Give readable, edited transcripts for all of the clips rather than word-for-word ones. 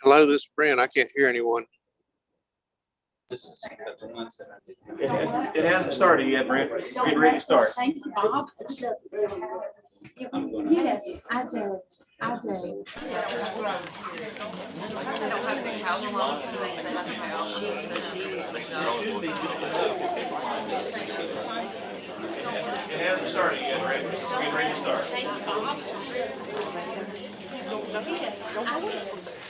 Hello, this is Brent. I can't hear anyone. It hasn't started yet, Brent. It's getting ready to start. Thank you, Bob. Yes, I do. I do. It hasn't started yet, Brent. It's getting ready to start. Thank you, Bob. Yes, I do. I do.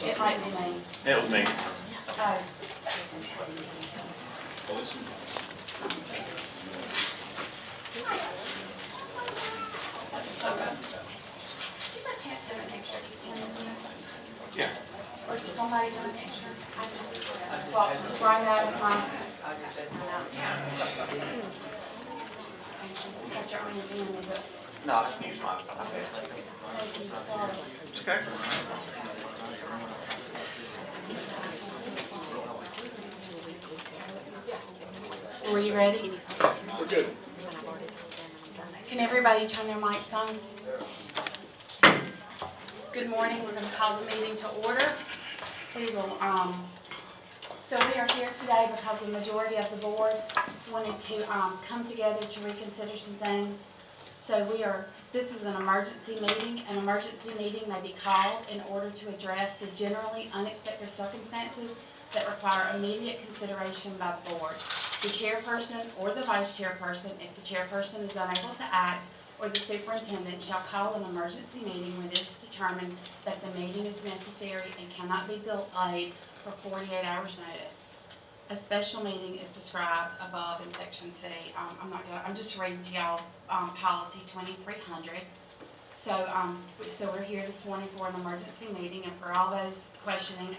It might be me. It was me. Oh. Yeah. Or just somebody doing an extra? I just, well, right out of my. Such a early being, is it? No, it's news time. Thank you, sorry. Okay. Were you ready? We're good. Can everybody turn their mics on? Good morning, we're going to call the meeting to order. We will, so we are here today because the majority of the board wanted to come together to reconsider some things. So this is an emergency meeting. An emergency meeting may be called in order to address the generally unexpected circumstances that require immediate consideration by the board. The chairperson or the vice chairperson, if the chairperson is unable to act, or the superintendent shall call an emergency meeting when it is determined that the meeting is necessary and cannot be delayed for 48 hours notice. A special meeting is described above in section C. I'm just reading to y'all policy 2300. So we're here this morning for an emergency meeting, and for all those questioning,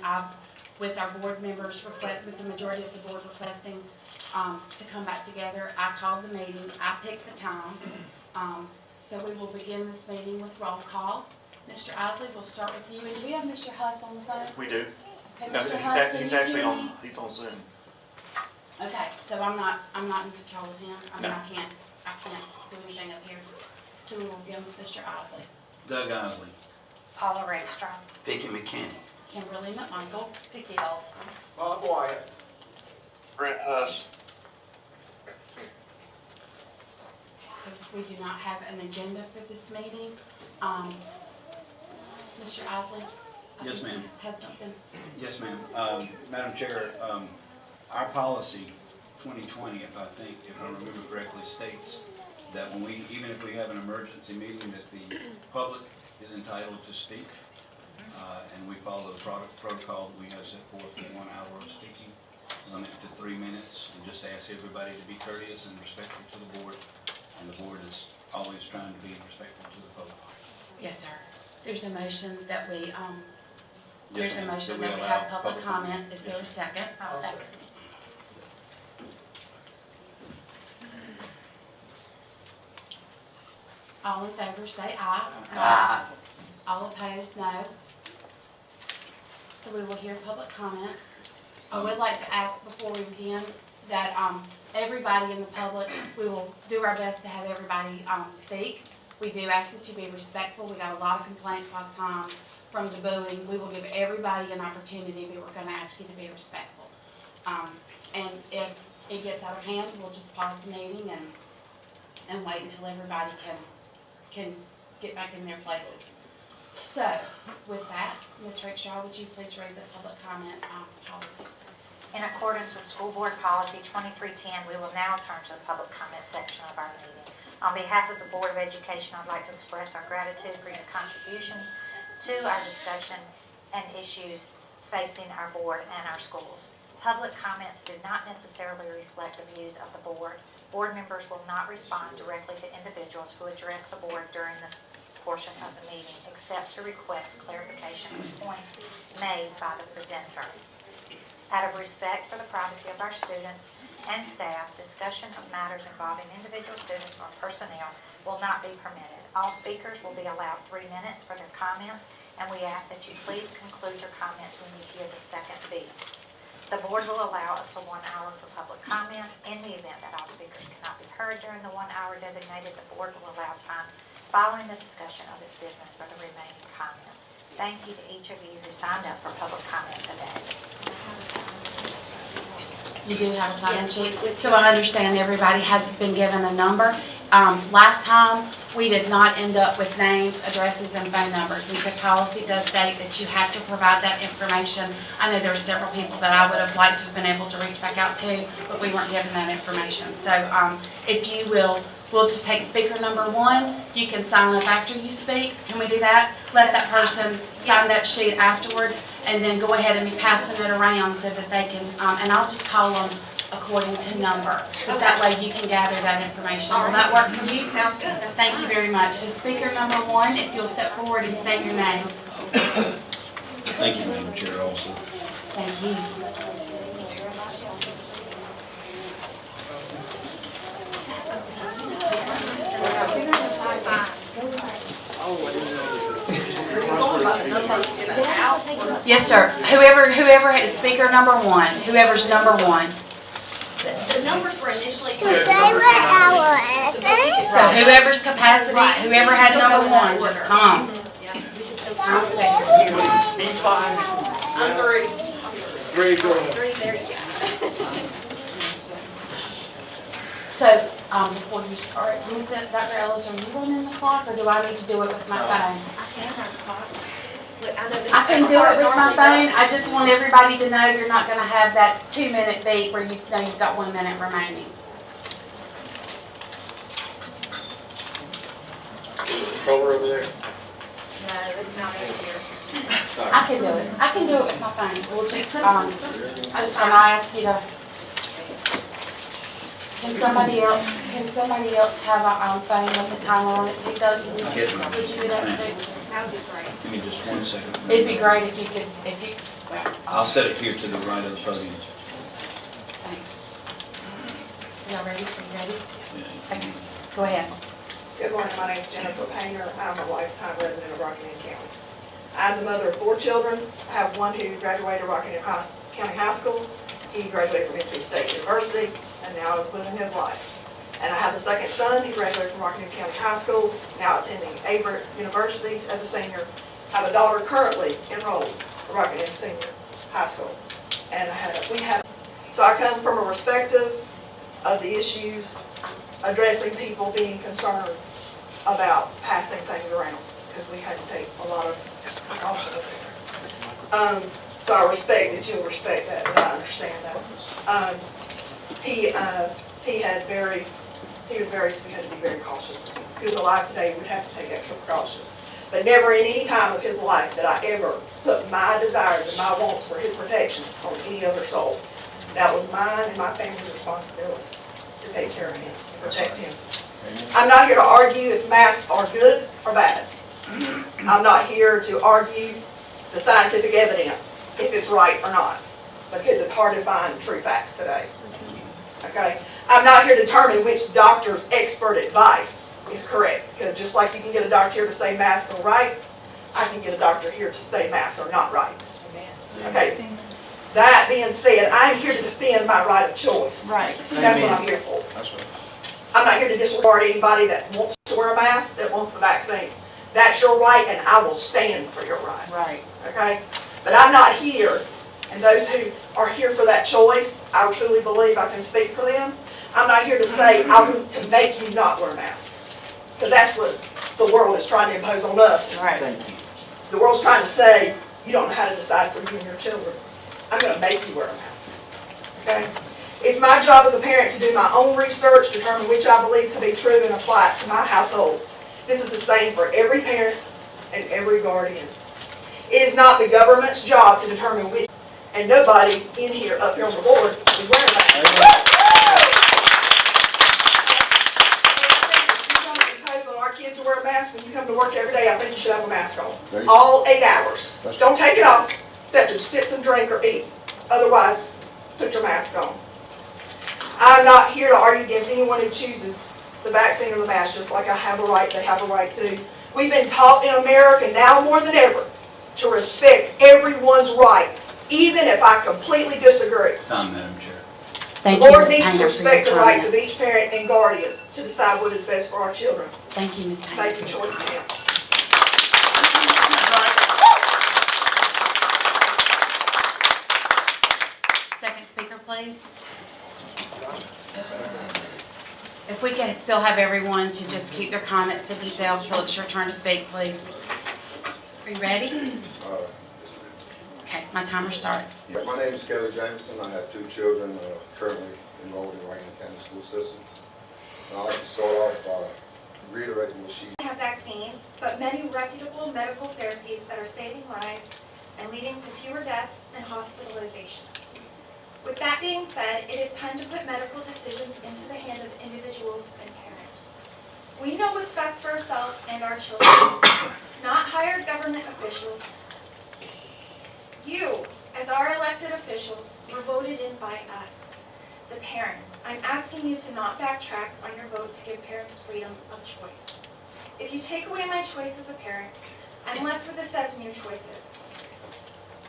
with our board members, with the majority of the board requesting to come back together, I called the meeting, I picked the time. So we will begin this meeting with roll call. Mr. Isley, we'll start with you. And do we have Mr. Huss on the phone? We do. Okay, No, Mr. Huss, can he's you actually hear on. me? He's on Zoom. Okay, so I'm not in control of him. I mean, I can't do anything up here. So we will begin with Mr. Isley. Doug Isley. Paula Rakestraw. Vicky McKinney. Kimberly McMichael. Vicki Olson. Bob Wyatt. Brent Huss. So we do not have an agenda for this meeting. Mr. Isley? I Yes, think ma'am. you had something? Yes, ma'am. Madam Chair, our policy 2020, if I remember correctly, states that even if we have an emergency meeting, that the public is entitled to speak. And we follow the protocol that we have set forth for 1 hour of speaking, limited to 3 minutes, and just ask everybody to be courteous and respectful to the board. And the board is always trying to be respectful to the public. Yes, sir. There's a motion that we, Yes, ma'am. that we have public comment. Is there a second? I'll second. All in favor, say aye. Aye. All opposed, no. So we will hear public comments. I would like to ask before we begin that everybody in the public, we will do our best to have everybody speak. We do ask that you be respectful. We got a lot of complaints last time from the booing. We will give everybody an opportunity, but we're going to ask you to be respectful. And if it gets out of hand, we'll just pause the meeting and wait until everybody can get back in their places. So, with that, Ms. Rakestraw, would you please read the public comment policy? In accordance with School Board Policy 2310, we will now turn to the public comment section of our meeting. On behalf of the Board of Education, I'd like to express our gratitude for your contributions to our discussion and issues facing our board and our schools. Public comments do not necessarily reflect the views of the board. Board members will not respond directly to individuals who address the board during this portion of the meeting, except to request clarification of points made by the presenter. Out of respect for the privacy of our students and staff, discussion of matters involving individual students or personnel will not be permitted. All speakers will be allowed 3 minutes for their comments, and we ask that you please conclude your comments when you hear the second beep. The board will allow up to 1 hour for public comment. In the event that all speakers cannot be heard during the 1 hour designated, the board will allow time following the discussion of its business for the remaining comments. Thank you to each of you who signed up for public comment today. You do have a sign-in sheet, so I understand everybody has been given a number. Last time, we did not end up with names, addresses, and phone numbers, and the policy does state that you have to provide that information. I know there were several people that I would have liked to have been able to reach back out to, but we weren't given that information. So if you will, we'll just take speaker number 1. You can sign up after you speak. Can we do that? Let that person sign that sheet afterwards, and then go ahead and be passing it around so that they can, and I'll just call them according to number. But that way you can gather that information. Will that work for you? Sounds good. Thank you very much. So speaker number 1, if you'll step forward and state your name. Thank you, Madam Chair, also. Thank you. Yes, sir. Whoever is speaker number 1, whoever's number 1. The numbers were initially. Today we're our essay. So whoever's capacity, whoever had number 1, just come. I'll stay here. I'm 3. 3, go ahead. 3, there you go. So, before you start, Dr. Ellis, are you running the clock, or do I need to do it with my phone? I can have a clock. Look, I know this. I can do it with my phone. I just want everybody to know you're not gonna have that 2-minute beep where you know you've got 1 minute remaining. Over there. No, it's not over here. I can do it. I can do it with my phone. We'll just, when I ask you to, can somebody else have a phone with a timer on it too, though? Would you do that too? That would be great. Give me just 1 second. It'd be great if you could, well, I'll set it here to the right of the podium. thanks. Y'all ready? Are you ready? Yeah. Okay, go ahead. Good morning, my name is Jennifer Painter. I'm a lifetime resident of Rockingham County. I'm the mother of 4 children. I have one who graduated Rockingham County High School. He graduated from NC State University and now is living his life. And I have a second son who graduated from Rockingham County High School, now attending Averett University as a senior. I have a daughter currently enrolled at Rockingham Senior High School. And so I come from a perspective of the issues, addressing people being concerned about passing things around, because we had to take a lot of precautions there. So I respect that you'll respect that, and I understand that. He had to be very cautious. He was alive today, we would have to take extra precautions. But never in any time of his life did I ever put my desires and my wants for his protection on any other soul. That was mine and my family's responsibility to take care of him, to protect him. I'm not here to argue if masks are good or bad. I'm not here to argue the scientific evidence, if it's right or not, because it's hard to find true facts today. Okay? I'm not here to determine which doctor's expert advice is correct, because just like you can get a doctor here to say masks are right, I can get a doctor here to say masks are not right. Okay? That being said, I'm here to defend my right of choice. Right. That's what I'm here for. That's right. I'm not here to disregard anybody that wants to wear a mask, that wants the vaccine. That's your right, and I will stand for your right. Right. Okay? But I'm not here, and those who are here for that choice, I truly believe I can speak for them. I'm not here to say I'm going to make you not wear a mask, because that's what the world is trying to impose on us. Right. Thank you. The world's trying to say you don't know how to decide for you and your children. I'm going to make you wear a mask. Okay? It's my job as a parent to do my own research, determine which I believe to be true, and apply it to my household. This is the same for every parent and every guardian. It is not the government's job to determine which, and nobody in here, up here on the board, is wearing a mask. You don't impose on our kids to wear a mask when you come to work every day, I think you should have a mask There on. you- All 8 hours. That's- Don't take it off, except to sit and drink or eat. Otherwise, put your mask on. I'm not here to argue against anyone who chooses the vaccine or the mask, just like I have a right, they have a right to. We've been taught in America now more than ever to respect everyone's right, even if I completely disagree. Time, Madam Chair. Thank The you, board Ms. needs to Painter, for your respect the rights of comments. each parent and guardian to decide what is best for our children. Thank you, Ms. Painter. Make for your your choice comments. now. Second speaker, please. If we can still have everyone to just keep their comments to themselves till it's your turn to speak, please. Are you ready? Okay, my timer starts. My name is Kelly Jameson. I have 2 children currently enrolled in Rockingham County School System. And I'd like to start off by reiterating what she Have vaccines, but many reputable medical therapies that are saving lives and leading to fewer deaths and hospitalizations. With that being said, it is time to put medical decisions into the hand of individuals and parents. We know what's best for ourselves and our children, not hired government officials. You, as our elected officials, were voted in by us, the parents. I'm asking you to not backtrack on your vote to give parents freedom of choice. If you take away my choice as a parent, I'm left with a set of new choices.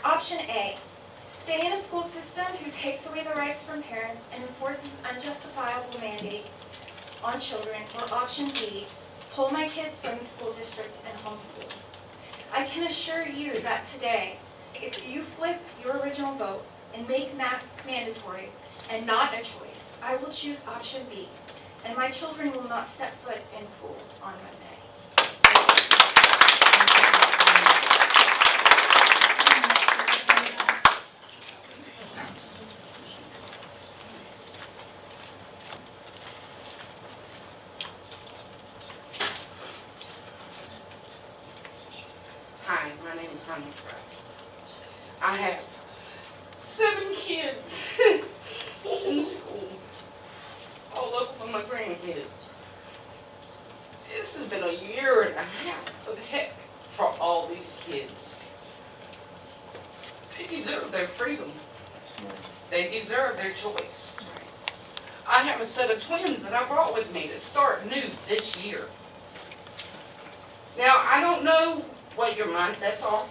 Option A, stay in a school system who takes away the rights from parents and enforces unjustifiable mandates on children, or option B, pull my kids from the school district and homeschool. I can assure you that today, if you flip your original vote and make masks mandatory and not a choice, I will choose option B, and my children will not step foot in school on Monday. Hi, my name is Honey Trout. I have 7 kids in school, all of them my grandkids. This has been a year and a half of heck for all these kids. They deserve their freedom. They deserve their choice. I have a set of twins that I brought with me that start new this year. Now, I don't know what your mindsets are.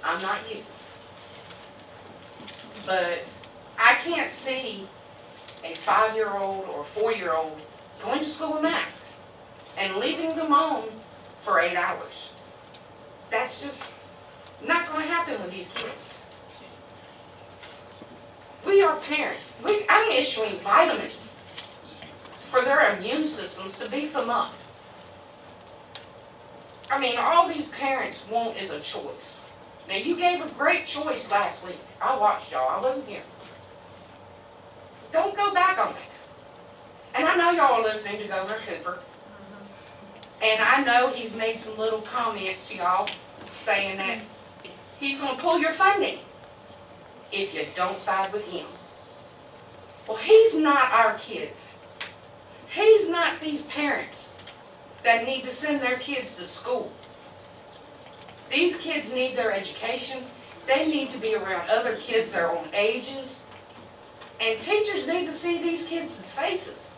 I'm not you. But I can't see a 5-year-old or 4-year-old going to school with masks and leaving them on for 8 hours. That's just not going to happen with these kids. We are parents. I'm issuing vitamins for their immune systems to beef them up. I mean, all these parents want is a choice. Now, you gave a great choice last week. I watched y'all. I wasn't here. Don't go back on that. And I know y'all are listening to Governor Cooper. And I know he's made some little comments to y'all saying that he's going to pull your funding if you don't side with him. Well, he's not our kids. He's not these parents that need to send their kids to school. These kids need their education. They need to be around other kids their own ages. And teachers need to see these kids' faces.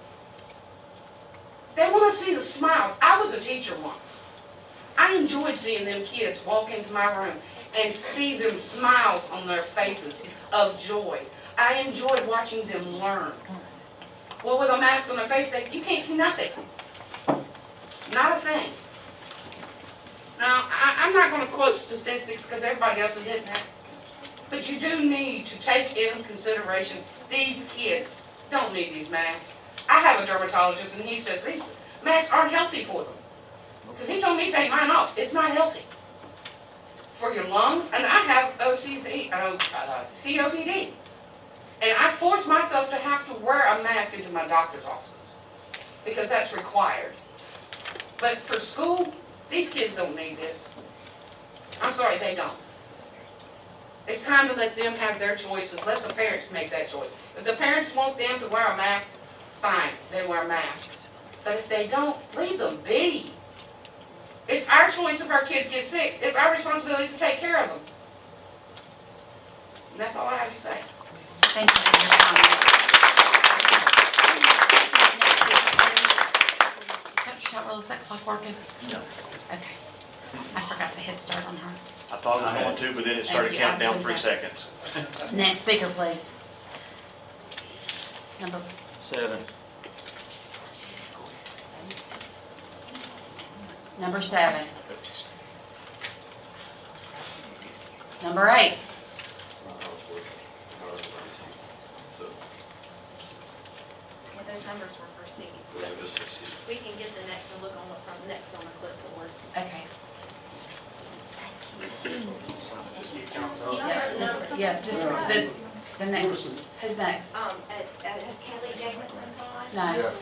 They want to see the smiles. I was a teacher once. I enjoyed seeing them kids walk into my room and see them smiles on their faces of joy. I enjoyed watching them learn. Well, with a mask on their face, you can't see nothing. Not a thing. Now, I'm not going to quote statistics because everybody else is in that. But you do need to take in consideration these kids don't need these masks. I have a dermatologist and he said these masks aren't healthy for them. Because he told me to take mine off. It's not healthy for your lungs. And I have COPD. And I force myself to have to wear a mask into my doctor's offices because that's required. But for school, these kids don't need this. I'm sorry, they don't. It's time to let them have their choices. Let the parents make that choice. If the parents want them to wear a mask, fine, they wear masks. But if they don't, leave them be. It's our choice if our kids get sick. It's our responsibility to take care of them. And that's all I have to say. Thank you for your comment. Dr. Shotwell, is that clock working? No. Okay. I forgot to hit start on her. I thought it was going to, but then it started Thank you. counting down I'm 3 so sorry. seconds. Next speaker, please. Number 7. Number 7. Number 8. Yeah, those numbers were for seats, but we can get the next and look on what's on next on the clipboard. Okay. Numbers. Yeah, just the next. Who's next? Has Kelly Jamison gone? No.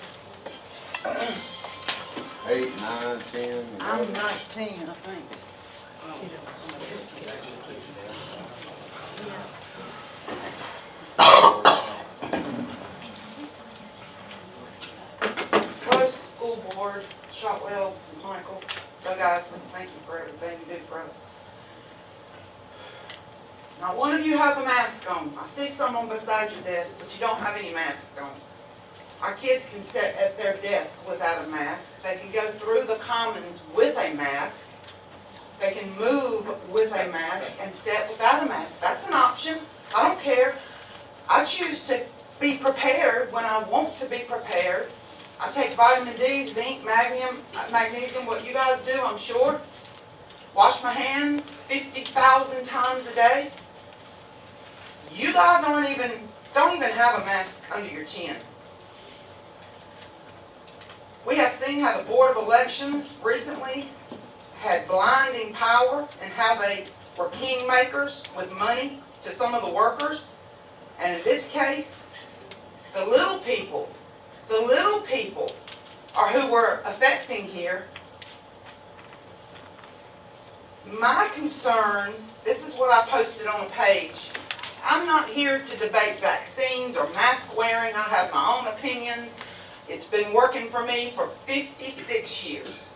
Yeah. 8, 9, 10. I'm 19, I think. Close School Board, Shotwell, Michael, Doug Eisman, thank you for everything you do for us. Not one of you have a mask on. I see someone beside your desk, but you don't have any masks on. Our kids can sit at their desk without a mask. They can go through the commons with a mask. They can move with a mask and sit without a mask. That's an option. I don't care. I choose to be prepared when I want to be prepared. I take vitamin D, zinc, magnesium, what you guys do, I'm sure. Wash my hands 50,000 times a day. You guys don't even have a mask under your chin. We have seen how the Board of Elections recently had blinding power and how they were kingmakers with money to some of the workers. And in this case, the little people are who we're affecting here. My concern, this is what I posted on a page. I'm not here to debate vaccines or mask wearing. I have my own opinions. It's been working for me for 56 years.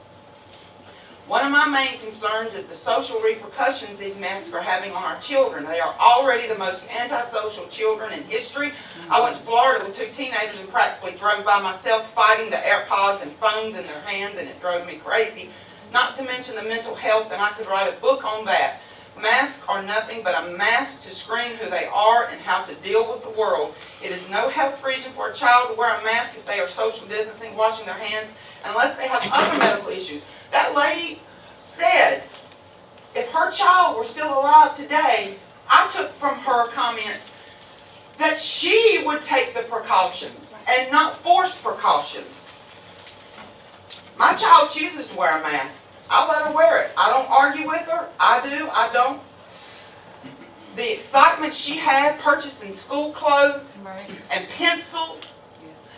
One of my main concerns is the social repercussions these masks are having on our children. They are already the most antisocial children in history. I went to Florida with 2 teenagers and practically drove by myself fighting the AirPods and phones in their hands, and it drove me crazy. Not to mention the mental health, and I could write a book on that. Masks are nothing but a mask to screen who they are and how to deal with the world. It is no health reason for a child to wear a mask if they are social distancing, washing their hands, unless they have other medical issues. That lady said if her child were still alive today, I took from her comments that she would take the precautions and not force precautions. My child chooses to wear a mask. I let her wear it. I don't argue with her. I do. I don't. The excitement she had purchasing school clothes and pencils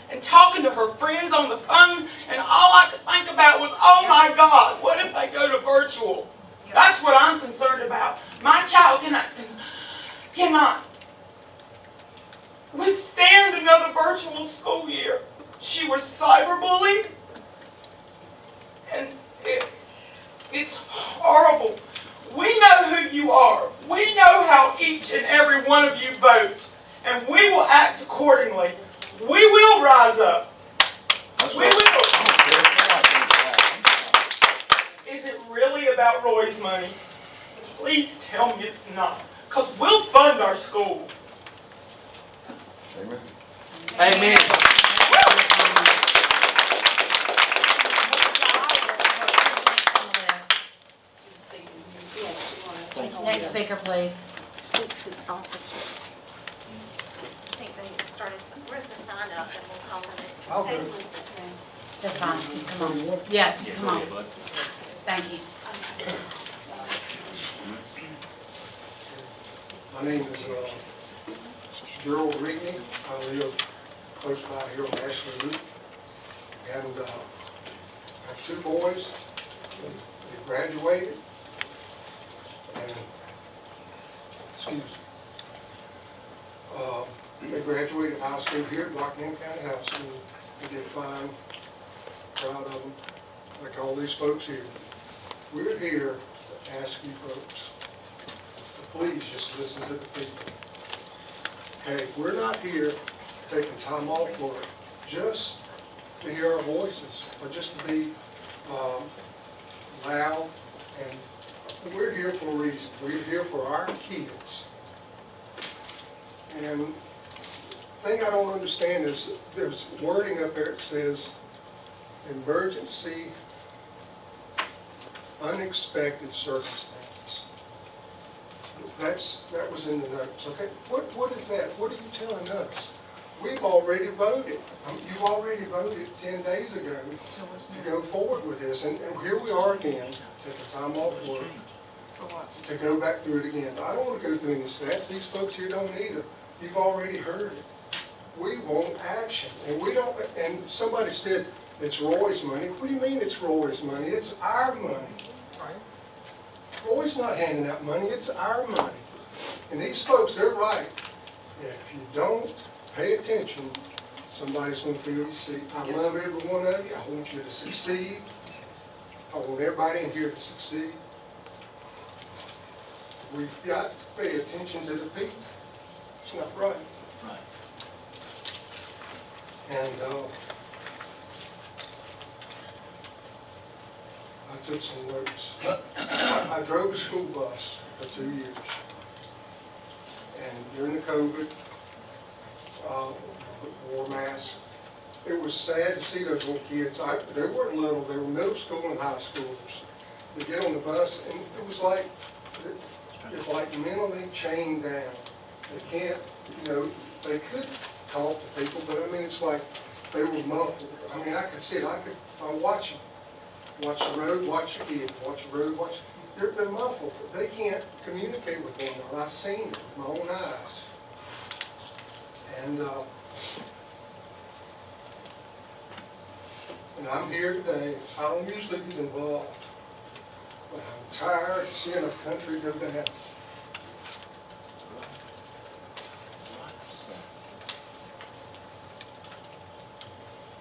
and talking to her friends on the phone, and all I could think about was, oh my God, what if they go to virtual? That's what I'm concerned about. My child cannot withstand another virtual school year. She was cyberbullied, and it's horrible. We know who you are. We know how each and every one of you vote, and we will act accordingly. We will rise up. We will. Is it really about Roy's money? Please tell me it's not, because we'll fund our school. Amen. Amen. Next speaker, please. Speak to the officers. I think they started, where's the sign up, and we'll call the next. I'll go. That's fine. Just come on. Yeah, just come on. Thank you. My name is Gerald Rigney. I live close by here on Ashley Loop. And I have 2 boys. They graduated. And, excuse me. They graduated high school here at Rockingham County High School. They did fine. Proud of them, like all these folks here. we're here to ask you folks to please just listen to the people. Okay, we're not here taking time off work just to hear our voices or just to be loud. And we're here for a reason. We're here for our kids. And the thing I don't understand is there's wording up there that says emergency unexpected circumstances. That was in the notes, okay? What is that? What are you telling us? We've already voted. You've already voted 10 days ago to go forward with this, and here we are again, taking time off work to go back through it again. I don't want to go through any stats. These folks here don't either. You've already heard it. We want action, and we don't. And somebody said it's Roy's money. What do you mean it's Roy's money? It's our money. Roy's not handing out money. It's our money. And these folks, they're right. If you don't pay attention, somebody's going to feel you see. I love every one of you. I want you to succeed. I want everybody in here to succeed. We've got to pay attention to the people. It's not right. Right. And I took some notes. I drove a school bus for 2 years. And during the COVID, wore masks. It was sad to see those little kids. They weren't little, they were middle school and high schoolers. They get on the bus and it was like, it's like mentally chained down. They can't, they could talk to people, but I mean, it's like they were muffled. I mean, I could see it. I watch them. Watch the road, watch the kids, watch the road, they're muffled. They can't communicate with one another. I've seen it with my own eyes. And I'm here today. I don't usually get involved, but I'm tired of seeing a country go down.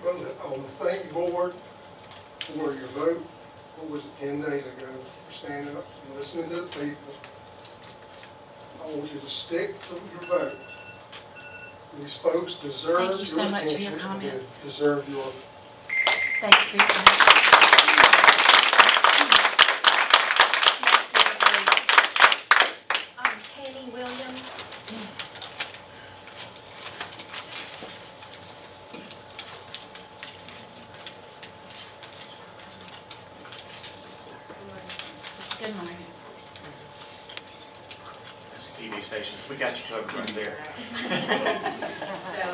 I want to thank you, board, for your vote. What was it, 10 days ago, for standing up and listening to the people. I want you to stick to your vote. These folks deserve your attention. Thank you so much for your comments. They deserve your. Thank you for your comments. Tammy Williams. Good morning. That's the TV station. We got you covered right there. So,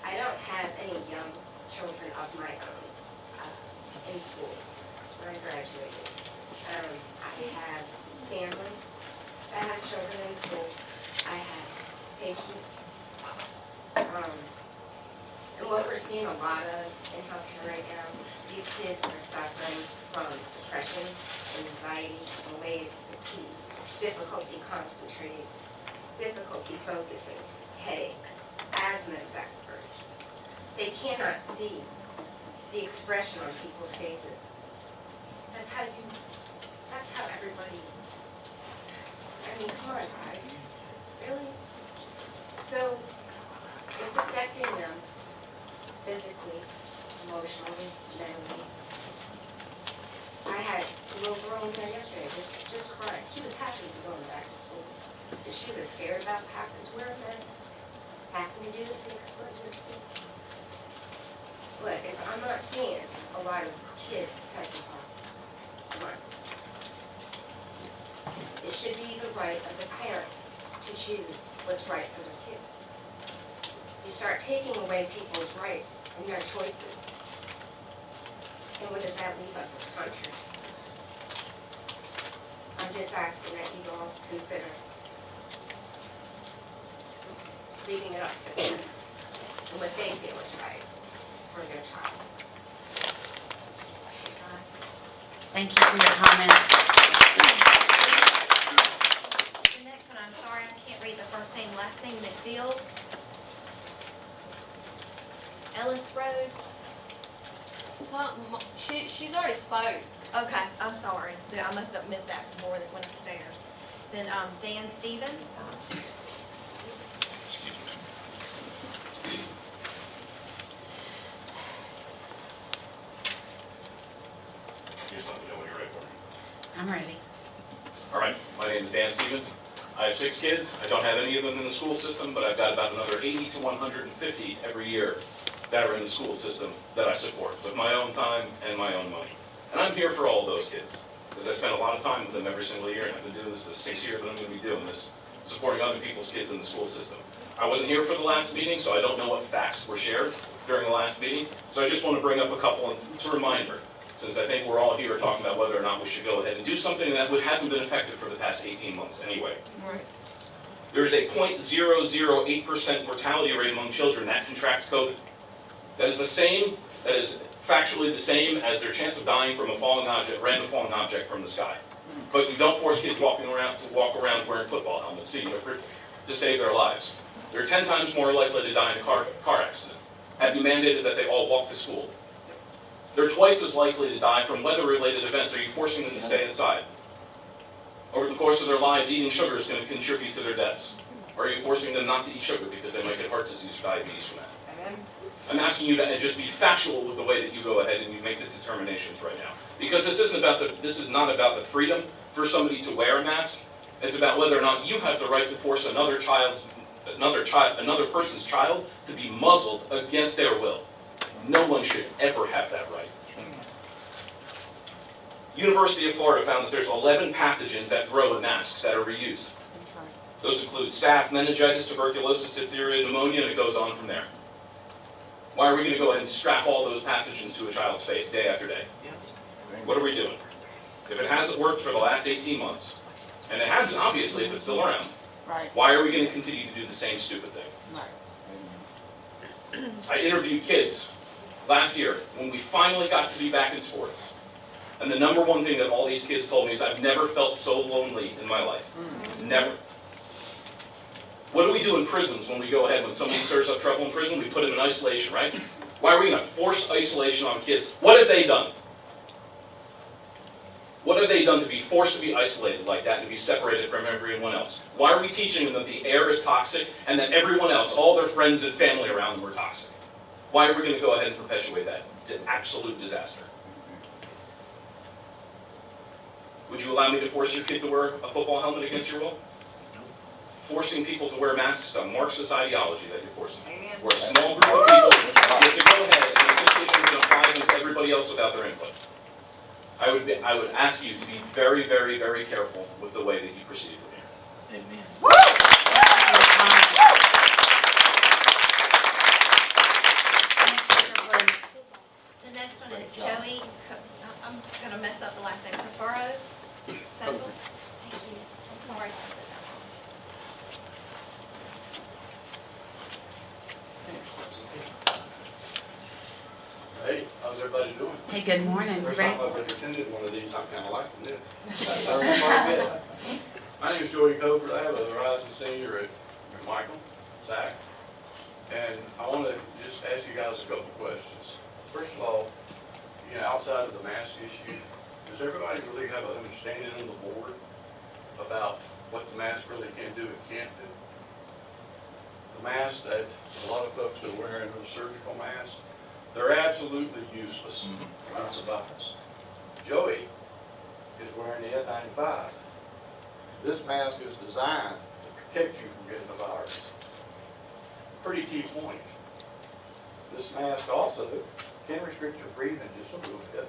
I don't have any young children of my own in school when I graduated. I have family that has children in school. I have patients. And what we're seeing a lot of in healthcare right now, these kids are suffering from depression, anxiety, malaise, fatigue, difficulty concentrating, difficulty focusing, headaches, asthma exasperation. They cannot see the expression on people's faces. That's how everybody, I mean, come on, guys, really? So, it's affecting them physically, emotionally, mentally. I had a little girl in there yesterday, just crying. She was happy to be going back to school. But she was scared about having to wear a mask, having to do the 6-foot distance. But if I'm not seeing a lot of kids taking positive, it should be the right of the parent to choose what's right for their kids. You start taking away people's rights and their choices, and what does that leave us as a country? I'm just asking that you all consider leaving it up to parents and what they feel is right for their child. Thank you for your comments. The next one, I'm sorry, I can't read the first name, last name, McField. Ellis Road. She's already spoke. Okay, I'm sorry. Yeah, I must have missed that before that went upstairs. Then, Dan Stevens. Just let me know when you're ready for me. I'm ready. All right, my name is Dan Stevens. I have 6 kids. I don't have any of them in the school system, but I've got about another 80 to 150 every year that are in the school system that I support with my own time and my own money. And I'm here for all those kids, because I spend a lot of time with them every single year, and I've been doing this the 6th year that I'm going to be doing this, supporting other people's kids in the school system. I wasn't here for the last meeting, so I don't know what facts were shared during the last meeting, so I just want to bring up a couple to remind her, since I think we're all here talking about whether or not we should go ahead and do something that hasn't been effective for the past 18 months anyway. Right. There is a 0.008% mortality rate among children that contract COVID. That is the same, that is factually the same as their chance of dying from a falling object, random falling object from the sky. But you don't force kids to walk around wearing football helmets, do you, to save their lives. They're 10 times more likely to die in a car accident. Have you mandated that they all walk to school? They're twice as likely to die from weather-related events. Are you forcing them to stay inside? Over the course of their lives, eating sugar is going to contribute to their deaths. Or are you forcing them not to eat sugar because they might get heart disease or diabetes from that? I'm asking you to just be factual with the way that you go ahead and you make the determinations right now. Because this is not about the freedom for somebody to wear a mask. It's about whether or not you have the right to force another person's child to be muzzled against their will. No one should ever have that right. University of Florida found that there's 11 pathogens that grow in masks that are reused. Those include staph, meningitis, tuberculosis, diphtheria, pneumonia, and it goes on from there. Why are we going to go ahead and strap all those pathogens to a child's face day after day? What are we doing? If it hasn't worked for the last 18 months, and it hasn't obviously if it's still around, why are we going to continue to do the same stupid thing? I interviewed kids last year when we finally got to be back in sports. And the number one thing that all these kids told me is, I've never felt so lonely in my life. Never. What do we do in prisons when we go ahead, when somebody stirs up trouble in prison, we put them in isolation, right? Why are we going to force isolation on kids? What have they done? What have they done to be forced to be isolated like that and to be separated from everyone else? Why are we teaching them that the air is toxic and that everyone else, all their friends and family around them are toxic? Why are we going to go ahead and perpetuate that? It's an absolute disaster. Would you allow me to force your kid to wear a football helmet against your will? Forcing people to wear masks is a Marxist ideology that you're forcing. We're a small group of people get to go ahead and make decisions and apply them to everybody else without their input. I would ask you to be very, very, very careful with the way that you proceed from here. Amen. The next one is Joey, I'm going to mess up the last name, Cafaro Stengel. Thank you. I'm sorry if I said that wrong. Hey, how's everybody doing? Hey, good morning. First Ready? time I've ever attended one of these, I'm kind of liking this. I learned quite a bit. My name is Joey Coker. I have a rising senior at Michael, Zach. And I want to just ask you guys a couple questions. First of all, you know, outside of the mask issue, does everybody really have an understanding on the board about what the mask really can do and can't do? The masks that a lot of folks are wearing are the surgical masks. They're absolutely useless when it's a virus. Joey is wearing the N95. This mask is designed to protect you from getting the virus. Pretty key point. This mask also can restrict your breathing just a little bit.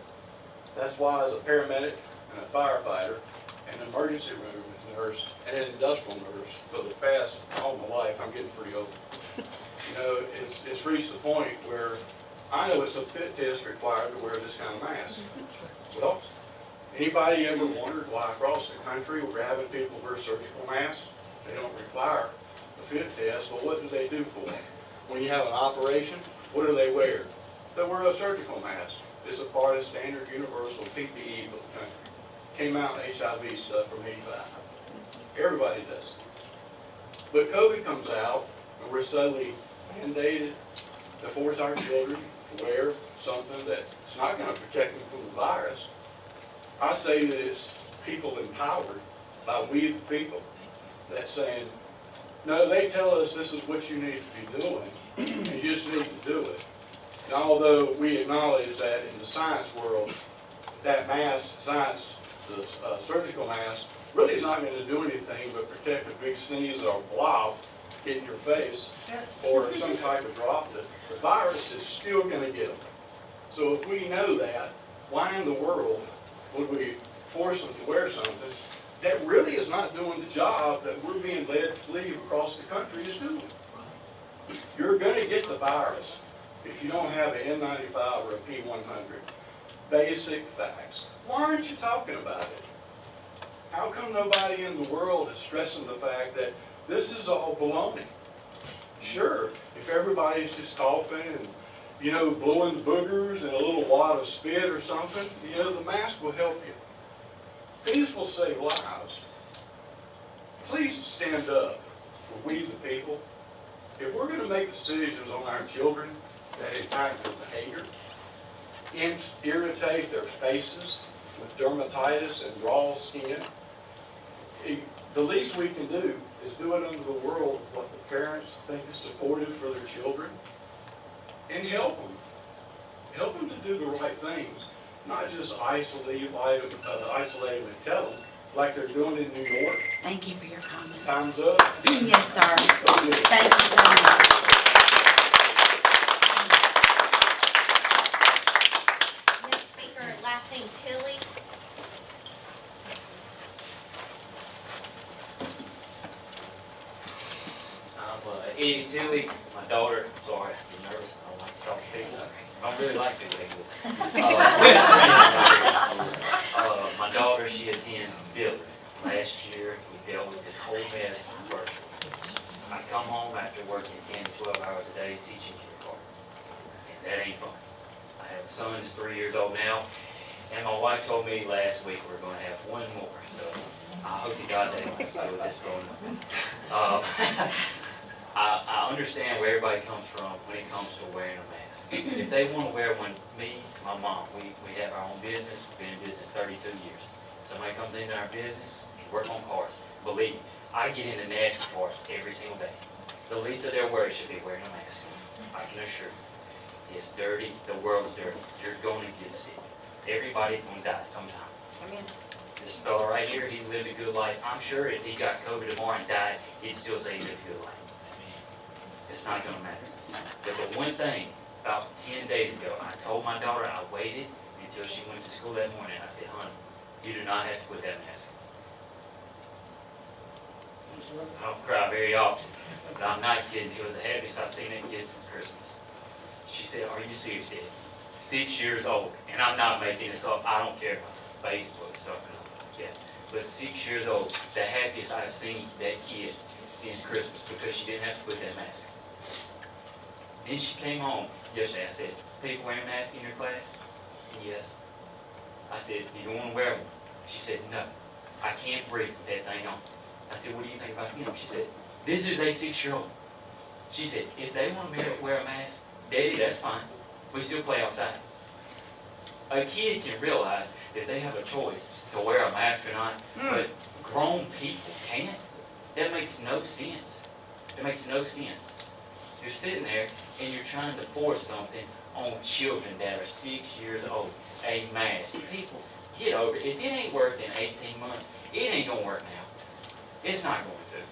That's why as a paramedic and a firefighter, an emergency room nurse, and an industrial nurse for the past all my life, I'm getting pretty old. You know, it's reached the point where I know it's a fit test required to wear this kind of mask. Well, anybody ever wondered why across the country we're having people wear surgical masks? They don't require a fit test. Well, what do they do for them? When you have an operation, what do they wear? They wear a surgical mask. It's a part of standard universal PPE for the country. Came out in HIV stuff from 85. Everybody does. But COVID comes out, and we're suddenly mandated to force our children to wear something that's not going to protect them from the virus. I say that it's people empowered by we the people that's saying, no, they tell us this is what you need to be doing, and you just need to do it. And although we acknowledge that in the science world, that mask, science, the surgical mask, really is not going to do anything but protect a big sneeze or a blob hitting your face or some type of droplet. The virus is still going to get them. So if we know that, why in the world would we force them to wear something that really is not doing the job that we're being led to believe across the country is doing? You're going to get the virus if you don't have an N95 or a P100. Basic facts. Why aren't you talking about it? How come nobody in the world is stressing the fact that this is all baloney? Sure, if everybody's just coughing and, you know, blowing boogers and a little wad of spit or something, you know, the mask will help you. These will save lives. Please stand up for we the people. If we're going to make decisions on our children that impact their behavior, irritate their faces with dermatitis and raw skin, the least we can do is do it under the world of what the parents think is supportive for their children, and help them. Help them to do the right things, not just isolate them and tell them like they're doing in New York. Thank you for your comments. Time's up. Yes, sir. Okay. Thank you so much. Next speaker, last name Tilly. I'm Eddie Tilly, my daughter. Sorry, I'm nervous. I don't like to talk to people. I don't really like to my daughter, she attends Dillard. Last year, we dealt with this whole mess virtually. I come home after working 10 to 12 hours a day teaching kindergarten. And that ain't fun. I have a son that's 3 years old now, and my wife told me last week we're going to have one more. So I hope to God they don't have to deal with this growing up. I understand where everybody comes from when it comes to wearing a mask. If they want to wear one, me, my mom, we have our own business. We've been in business 32 years. Somebody comes into our business, work on cars. Believe me, I get into nasty cars every single day. The least of their worries should be wearing a mask. I can assure you. It's dirty. The world's dirty. You're going to get sick. Everybody's going to die sometime. This fella right here, he's lived a good life. I'm sure if he got COVID tomorrow and died, he'd still say he lived a good life. It's not going to matter. But the one thing, about 10 days ago, I told my daughter, I waited until she went to school that morning. I said, honey, you do not have to put that mask on. I don't cry very often, but I'm not kidding. It was the happiest I've seen that kid since Christmas. She said, are you serious, Dad? 6 years old, and I'm not making this up. I don't care about Facebook stuff and all that. But 6 years old, the happiest I've seen that kid since Christmas because she didn't have to put that mask on. Then she came home yesterday. I said, people wearing masks in your class? Yes. I said, you don't want to wear one? She said, no. I can't breathe with that thing on. I said, what do you think about them? She said, this is a 6-year-old. She said, if they want to wear a mask, Daddy, that's fine. We still play outside. A kid can realize that they have a choice to wear a mask or not, but grown people can't. That makes no sense. It makes no sense. You're sitting there and you're trying to force something on children that are 6 years old. A mask. People, get over it. If it ain't worked in 18 months, it ain't going to work now. It's not going to.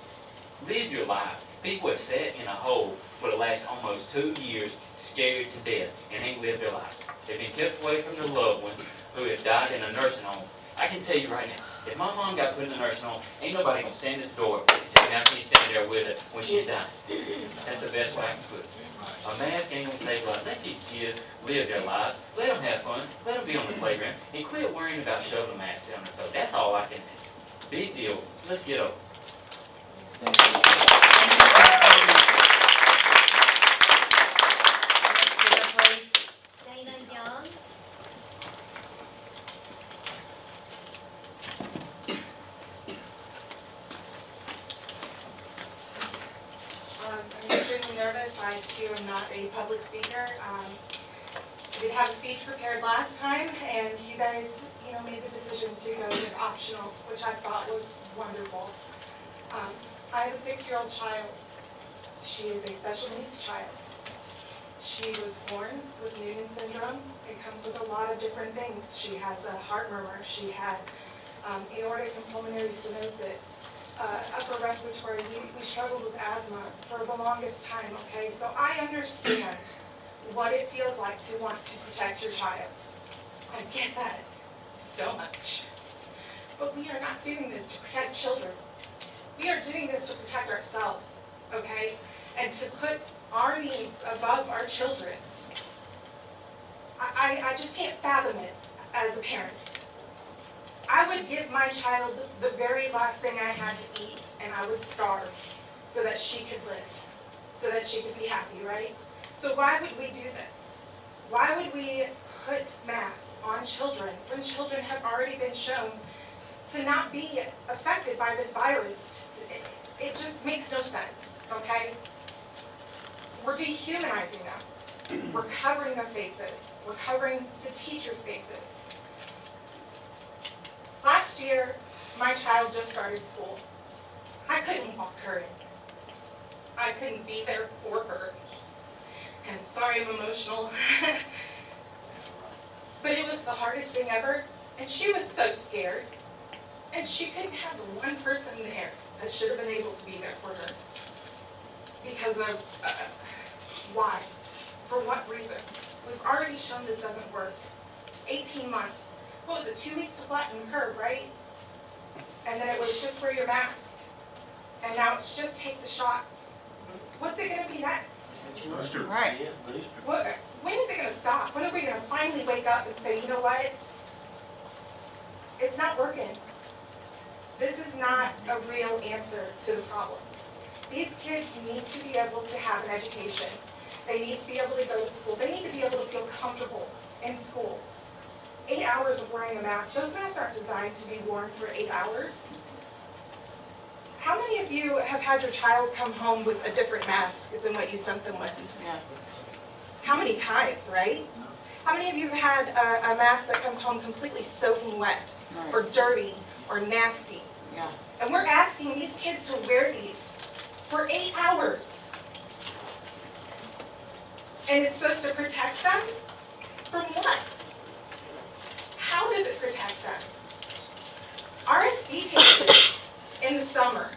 Live your lives. People have sat in a hole for the last almost 2 years, scared to death, and ain't lived their lives. They've been kept away from their loved ones who have died in a nursing home. I can tell you right now, if my mom got put in a nursing home, ain't nobody going to stand at this door and have me stand there with her when she's dying. That's the best way I can put it. A mask ain't going to save lives. Let these kids live their lives. Let them have fun. Let them be on the playground. And quit worrying about shoving a mask down their throat. That's all I can ask. Big deal. Let's get over it. Thank you. Dana Young. I'm extremely nervous. I too am not a public speaker. I did have a speech prepared last time, and you guys made the decision to go with optional, which I thought was wonderful. I have a 6-year-old child. She is a special needs child. She was born with Noonan syndrome. It comes with a lot of different things. She has a heart murmur. She had aortic and pulmonary stenosis, upper respiratory. We struggled with asthma for the longest time, okay? So I understand what it feels like to want to protect your child. I get that so much. But we are not doing this to protect children. We are doing this to protect ourselves, okay? And to put our needs above our children's. I just can't fathom it as a parent. I would give my child the very last thing I had to eat, and I would starve so that she could live, so that she could be happy, right? So why would we do this? Why would we put masks on children when children have already been shown to not be affected by this virus? It just makes no sense, okay? We're dehumanizing them. We're covering their faces. We're covering the teachers' faces. Last year, my child just started school. I couldn't walk her in. I couldn't be there for her. And sorry I'm emotional. But it was the hardest thing ever. And she was so scared. And she couldn't have the one person there that should have been able to be there for her. Because of, why? For what reason? We've already shown this doesn't work. 18 months. What was it, 2 weeks to flatten the curve, right? And then it was just wear your mask. And now it's just take the shot. What's it going to be next? Right. When is it going to stop? When are we going to finally wake up and say, you know what? It's not working. This is not a real answer to the problem. These kids need to be able to have an education. They need to be able to go to school. They need to be able to feel comfortable in school. 8 hours of wearing a mask. Those masks aren't designed to be worn for 8 hours. How many of you have had your child come home with a different mask than what you sent them with? Yeah. How many times, right? How many of you have had a mask that comes home completely soaking wet, or dirty, or nasty? Yeah. And we're asking these kids to wear these for 8 hours. And it's supposed to protect them? From what? How does it protect them? RSV cases in the summer.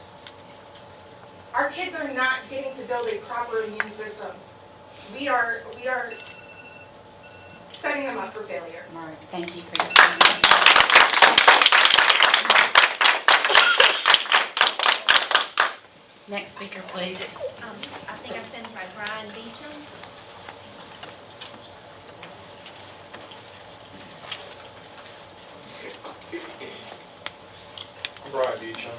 Our kids are not getting to build a proper immune system. We are setting them up for failure. All right, thank you for your comments. Next speaker, please. I think I'm sending by Brian Beecham. I'm Brian Beecham.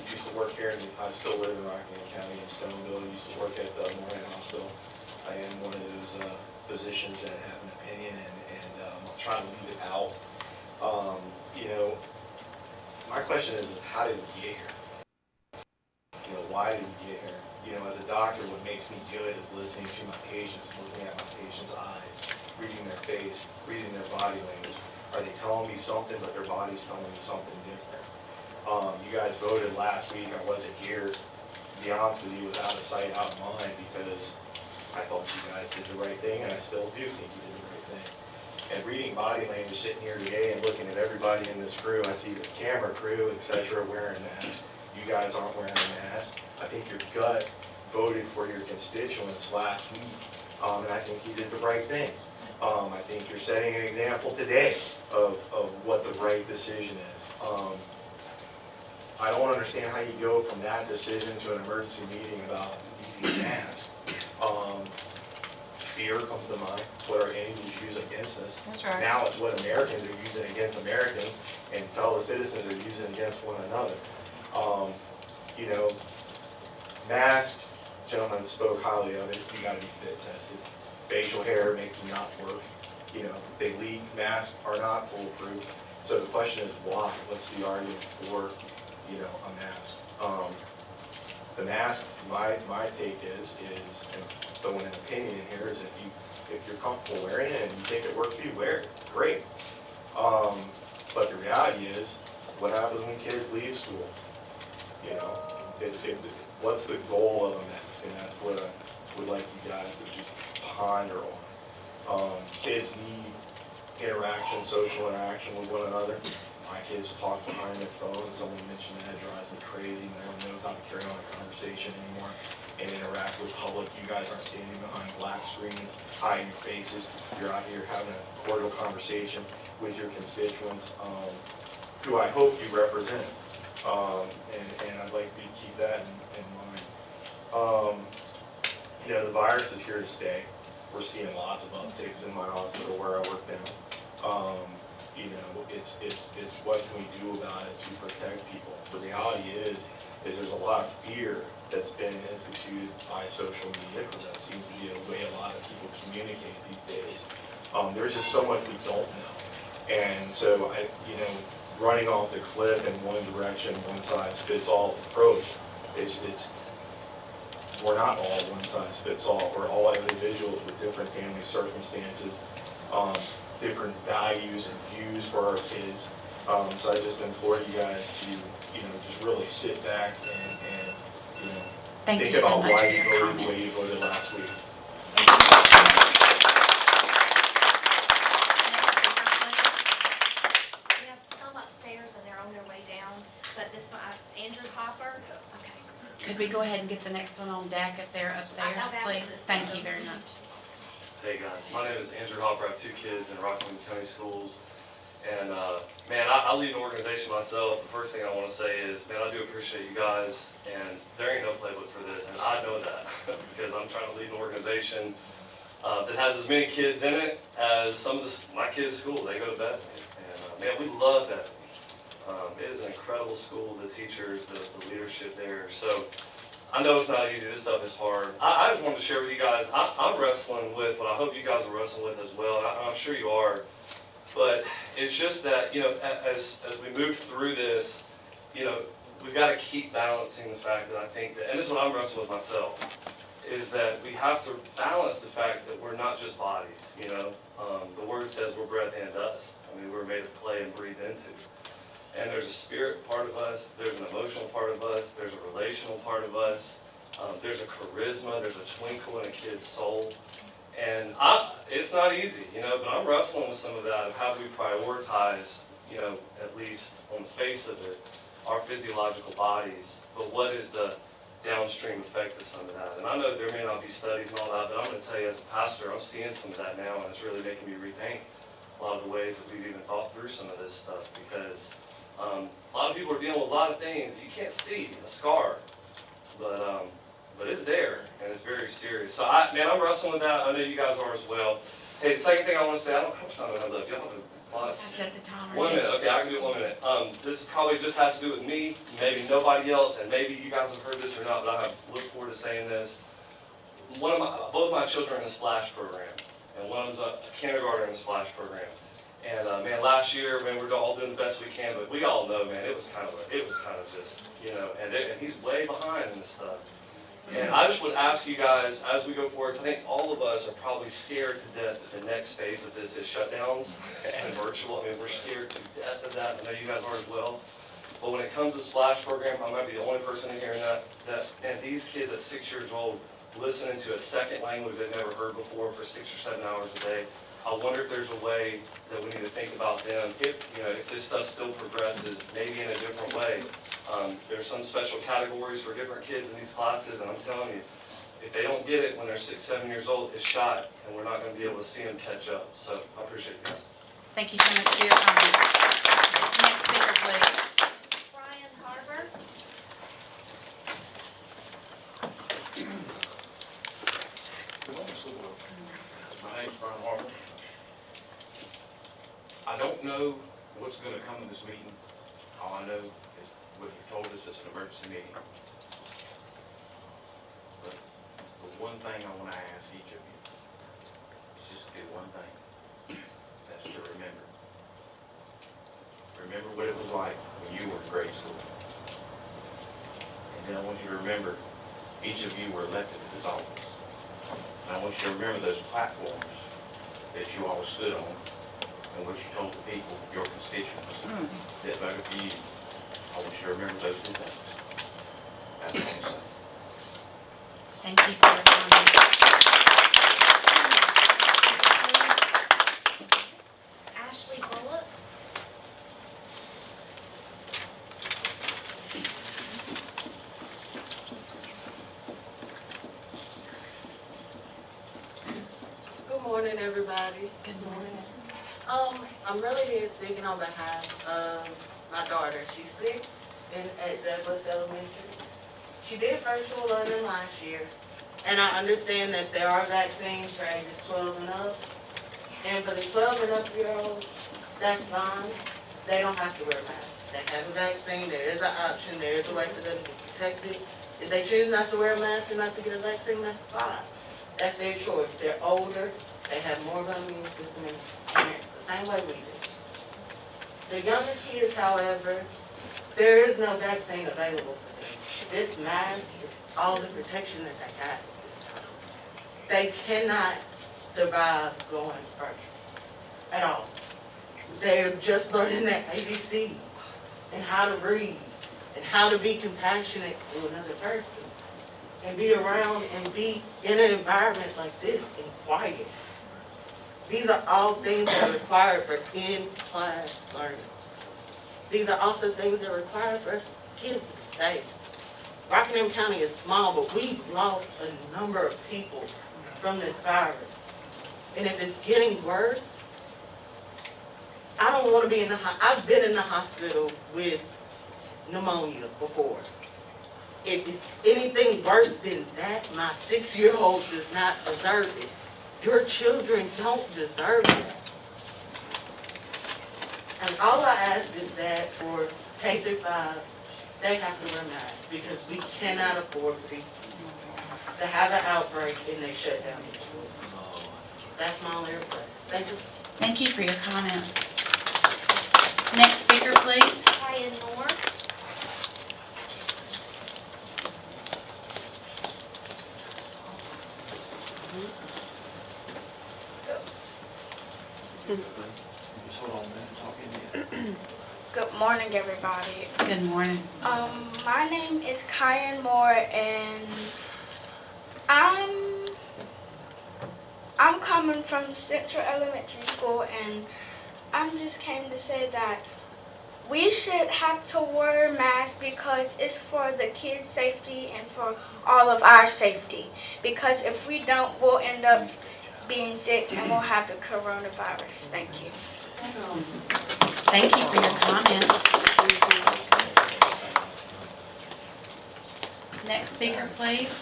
Used to work here, I still live in Rockingham County in Stoneville. Used to work at the Moran Hospital. I am one of those physicians that have an opinion, and I'll try to leave it out. My question is, how did we get here? Why did we get here? As a doctor, what makes me good is listening to my patients, looking at my patients' eyes, reading their face, reading their body language. Are they telling me something, but their body's telling me something different? You guys voted last week. I wasn't here. To be honest with you, it was out of sight, out of mind, because I thought you guys did the right thing, and I still do think you did the right thing. And reading body language, sitting here today and looking at everybody in this crew, I see the camera crew, etc., wearing masks. You guys aren't wearing a mask. I think your gut voted for your constituents last week, and I think you did the right things. I think you're setting an example today of what the right decision is. I don't understand how you go from that decision to an emergency meeting about needing a mask. Fear comes to mind. It's what our enemies use against us. That's right. Now it's what Americans are using against Americans, and fellow citizens are using against one another. Masks, gentlemen spoke highly of it. You got to be fit tested. Facial hair makes them not work. They leak. Masks are not foolproof. So the question is why? What's the argument for, a mask? The mask, my take is, and throwing an opinion in here, is if you're comfortable wearing it and you think it works for you, wear it. Great. But the reality is, what happens when kids leave school? You know, what's the goal of a mask? And that's what I would like you guys to just ponder on. Kids need interaction, social interaction with one another. My kids talk behind their phone. Someone mentioned that, drives me crazy. No one knows how to carry on a conversation anymore and interact with public. You guys aren't standing behind black screens, hiding your faces. You're out here having a cordial conversation with your constituents, who I hope you represent. And I'd like you to keep that in mind. You know, the virus is here to stay. We're seeing lots of upticks in my hospital where I work now. You know, it's what can we do about it to protect people? The reality is there's a lot of fear that's been instituted by social media, because that seems to be a way a lot of people communicate these days. There's just so much we don't know. And so, you know, running off the cliff in one direction, one size fits all approach, we're not all one size fits all. We're all individuals with different family circumstances, different values and views for our kids. So I just implore you guys to, you know, just really sit back and you know, think about why you voted the way you voted last week. We have some upstairs and they're on their way down, but this one, Andrew Hopper. Okay. Could we go ahead and get the next one on deck if they're upstairs, please? Thank you very much. Hey guys, my name is Andrew Hopper. I have 2 kids in Rockingham County Schools. And man, I lead an organization myself. The first thing I want to say is, man, I do appreciate you guys, and there ain't no playbook for this, and I know that because I'm trying to lead an organization that has as many kids in it as some of my kids' school. They go to Bethany, and man, we love Bethany. It is an incredible school, the teachers, the leadership there. So I know it's not easy. This stuff is hard. I just wanted to share with you guys, I'm wrestling with what I hope you guys are wrestling with as well, and I'm sure you are. But it's just that, you know, as we move through this, you know, we've got to keep balancing the fact that I think that, and this is what I'm wrestling with myself, is that we have to balance the fact that we're not just bodies, you know. The word says we're breath and dust. I mean, we're made of clay and breathe into. And there's a spirit part of us, there's an emotional part of us, there's a relational part of us, there's a charisma, there's a twinkle in a kid's soul. And it's not easy, you know, but I'm wrestling with some of that, of how do we prioritize, you know, at least on the face of it, our physiological bodies, but what is the downstream effect of some of that? And I know there may not be studies and all that, but I'm going to tell you as a pastor, I'm seeing some of that now, and it's really making me rethink a lot of the ways that we've even thought through some of this stuff, because a lot of people are dealing with a lot of things that you can't see, a scar, but it's there, and it's very serious. So, man, I'm wrestling with that. I know you guys are as well. Hey, the second thing I want to say, how much time do I have left? Y'all have a lot? I set the timer. 1 minute. Okay, I can do it 1 minute. This probably just has to do with me, maybe nobody else, and maybe you guys have heard this or not, but I look forward to saying this. Both my children are in the SPLASH program, and one of them's a kindergarten in the SPLASH program. And man, last year, man, we're all doing the best we can, but we all know, man, it was kind of just, you know, and he's way behind in this stuff. And I just would ask you guys, as we go forward, I think all of us are probably scared to death that the next phase of this is shutdowns and virtual. I mean, we're scared to death of that. I know you guys are as well. But when it comes to the SPLASH program, I might be the only person in hearing that, and these kids at 6 years old listening to a second language they've never heard before for 6 or 7 hours a day, I wonder if there's a way that we need to think about them, if this stuff still progresses, maybe in a different way. There's some special categories for different kids in these classes, and I'm telling you, if they don't get it when they're 6, 7 years old, it's shot, and we're not going to be able to see them catch up. So I appreciate you guys. Thank you so much for your comments. Next speaker, please. Brian Harbour. My name's Brian Harbour. I don't know what's going to come of this meeting. All I know is what you told us is an emergency meeting. But the one thing I want to ask each of you is just do one thing. That's to remember. Remember what it was like when you were in grade school. And then I want you to remember each of you were elected to this office. And I want you to remember those platforms that you all stood on and what you told the people, your constituents that voted for you. I want you to remember those two things. That's all I'm saying. Thank you for your comments. Ashley Bullock. Good morning, everybody. Good morning. I'm really here speaking on behalf of my daughter. She's 6 at Douglas Elementary. She did virtual learning last year, and I understand that there are vaccines for ages 12 and up. And for the 12 and up year olds, that's fine. They don't have to wear masks. They have a vaccine. There is an option. There is a way for them to be protected. If they choose not to wear a mask and not to get a vaccine, that's fine. That's their choice. They're older. They have more of an immune system than parents, the same way we do. The younger kids, however, there is no vaccine available for them. This mask is all the protection that they got at this time. They cannot survive going virtual at all. They're just learning that ABC and how to read and how to be compassionate to another person and be around and be in an environment like this and quiet. These are all things that are required for in-class learning. These are also things that are required for us kids to be safe. Rockingham County is small, but we've lost a number of people from this virus. And if it's getting worse, I don't want to be in the I've been in the hospital with pneumonia before. If it's anything worse than that, my 6-year-old does not deserve it. Your children don't deserve it. And all I ask is that for K through 5, they have to wear masks because we cannot afford for these people to have an outbreak and they shut down the schools. That's my only request. Thank you. Thank you for your comments. Next speaker, please. Ryan Moore. Just hold on a minute, talk in here. Good morning, everybody. Good morning. My name is Kyan Moore, and I'm coming from Central Elementary School, and I'm just came to say that we should have to wear masks because it's for the kids' safety and for all of our safety. Because if we don't, we'll end up being sick and we'll have the coronavirus. Thank you. Thank you for your comments. Next speaker, please.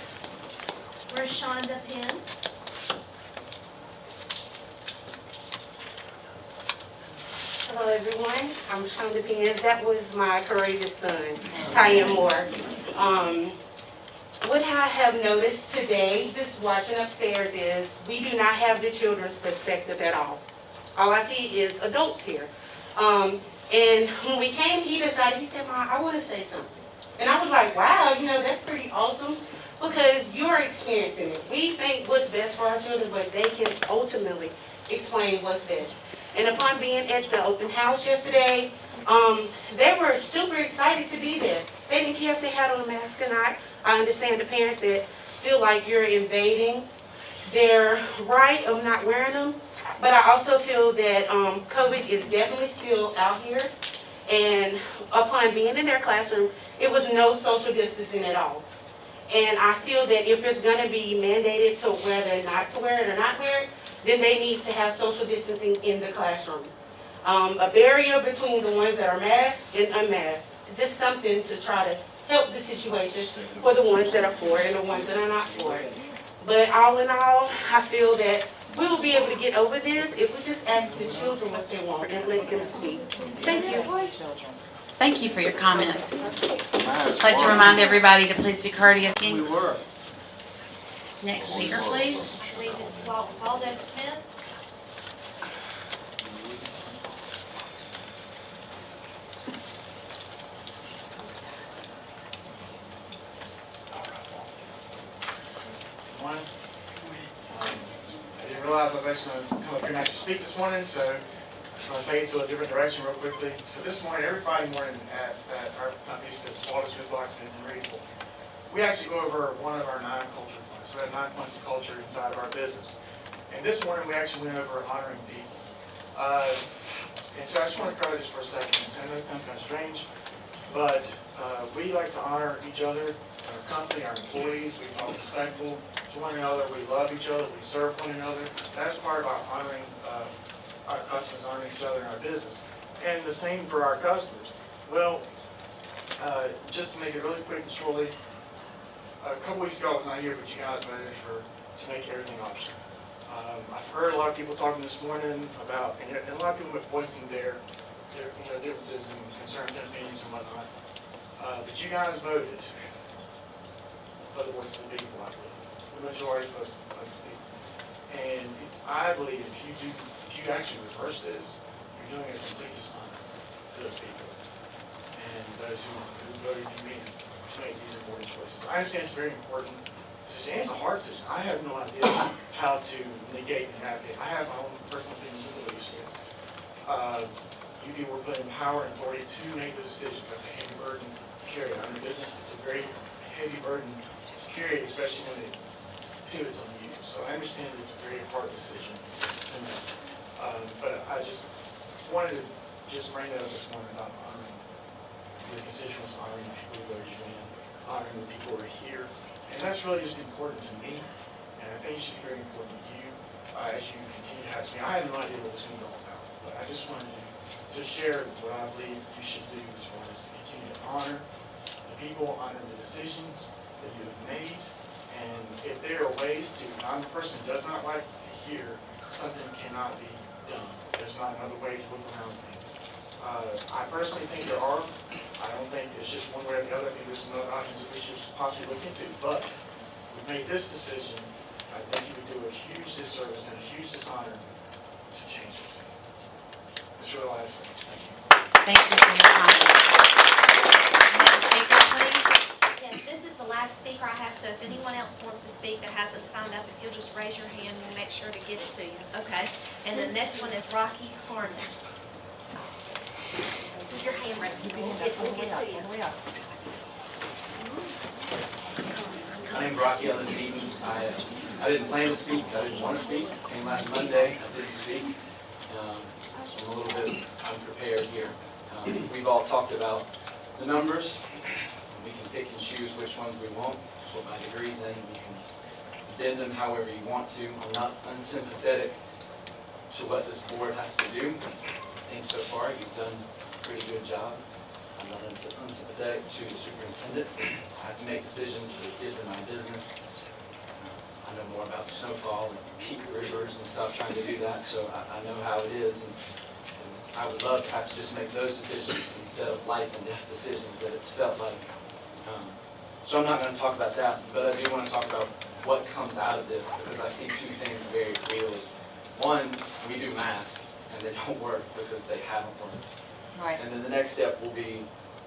Rashonda Penn. Hello, everyone. I'm Shonda Penn. That was my courageous son, Kyan Moore. What I have noticed today, just watching upstairs, is we do not have the children's perspective at all. All I see is adults here. And when we came, he decided, he said, "Mom, I want to say something." And I was like, wow, you know, that's pretty awesome because you're experiencing it. We think what's best for our children, but they can ultimately explain what's best. And upon being at the open house yesterday, they were super excited to be there. They didn't care if they had on a mask or not. I understand the parents that feel like you're invading their right of not wearing them. But I also feel that COVID is definitely still out here. And upon being in their classroom, it was no social distancing at all. And I feel that if it's going to be mandated to whether not to wear it or not wear it, then they need to have social distancing in the classroom. A barrier between the ones that are masked and unmasked. Just something to try to help the situation for the ones that are for it and the ones that are not for it. But all in all, I feel that we will be able to get over this if we just ask the children what they want and let them speak. Thank you. Thank you for your comments. I'd like to remind everybody to please be courteous. We were. Next speaker, please. I believe it's Waldo Smith. I didn't realize I was actually going to come up here and actually speak this morning, so I'm going to take it to a different direction real quickly. So this morning, every Friday morning at our company, the Walter Smith Locksmith in Reedsville, we actually go over one of our 9 culture points. So we have 9 points of culture inside of our business. And this morning, we actually went over honoring people. And so I just want to cover this for a second. I know it sounds kind of strange, but we like to honor each other, our company, our employees. We are respectful to one another. We love each other. We serve one another. That's part of our honoring our customers, honoring each other in our business. And the same for our customers. Well, just to make it really quick and shortly, a couple weeks ago I was not here, but you guys voted to make everything optional. I've heard a lot of people talking this morning about, and a lot of people are voicing their differences and concerns and opinions and whatnot. But you guys voted for the voice of the people, I believe. The majority of us speak. And I believe if you actually reverse this, you're doing a complete dishonor to those people and those who voted you in to make these important choices. I understand it's very important decision, and it's a hard decision. I have no idea how to negate and navigate. I have my own personal opinions and beliefs. You people were put in power and authority to make the decisions. That's a heavy burden to carry. I'm in business, it's a very heavy burden to carry, especially when it pivots on you. So I understand it's a very hard decision to make. But I just wanted to just bring that up this morning about honoring the constituents, honoring the people who voted you in, honoring the people who are here. And that's really just important to me, and I think it should be very important to you as you continue to have me. I have no idea what this is all about, but I just wanted to share what I believe you should do as far as continue to honor the people, honor the decisions that you have made, and if there are ways to, I'm a person who does not like to hear something cannot be done. There's not another way to look around things. I personally think there are. I don't think it's just one way or the other. I think there's some other options that we should possibly look into. But we've made this decision. I think you would do a huge disservice and a huge dishonor to change it. That's really all I have to say. Thank you. Thank you for your comment. Next speaker, please. Yes, this is the last speaker I have, so if anyone else wants to speak that hasn't signed up, if you'll just raise your hand, we'll make sure to get it to you. Okay. And the next one is Rocky Harmon. Keep your hand raised. We'll get to you. My name's Rocky. I live in Eden. I didn't plan to speak. I didn't want to speak. Came last Monday. I didn't speak. I'm a little bit unprepared here. We've all talked about the numbers. We can pick and choose which ones we want. That's what my degree's in. We can bend them however you want to. I'm not unsympathetic to what this board has to do. I think so far you've done a pretty good job. I'm not unsympathetic to the superintendent. I have to make decisions for the kids in my business. I know more about snowfall and peak rivers and stuff, trying to do that, so I know how it is. And I would love to have to just make those decisions instead of life and death decisions that it's felt like. So I'm not going to talk about that, but I do want to talk about what comes out of this, because I see two things very clearly. One, we do masks, and they don't work because they haven't worked. Right. And then the next step will be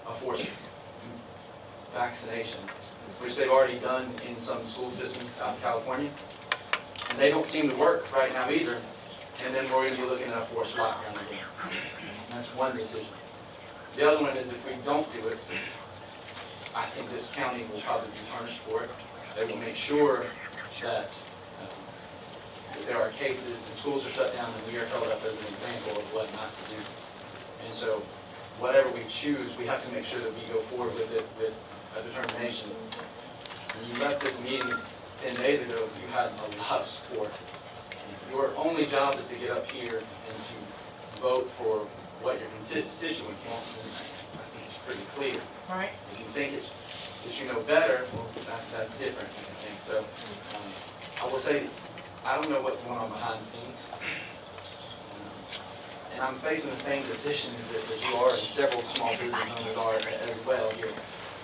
a forced vaccination, which they've already done in some school systems out in California. And they don't seem to work right now either. And then we're going to be looking at a forced lockdown again. That's one decision. The other one is if we don't do it, I think this county will probably be punished for it. They will make sure that if there are cases and schools are shut down, and we are held up as an example of what not to do. And so whatever we choose, we have to make sure that we go forward with it with a determination. When you left this meeting 10 days ago, you had a lot of support. Your only job is to get up here and to vote for what your constituents want. And I think it's pretty clear. Right. If you think it's that you know better, well, that's different, I think. So I will say, I don't know what's going on behind the scenes. And I'm facing the same decisions that you are, and several small business owners are as well here.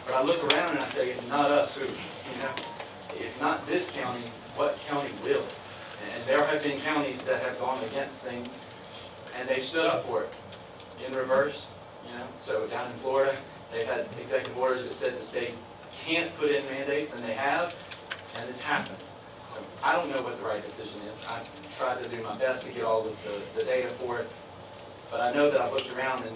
But I look around and I say, if not us, who? You know, if not this county, what county will? And there have been counties that have gone against things, and they stood up for it in reverse. You know, so down in Florida, they've had executive orders that said that they can't put in mandates, and they have, and it's happened. So I don't know what the right decision is. I tried to do my best to get all of the data for it. But I know that I've looked around and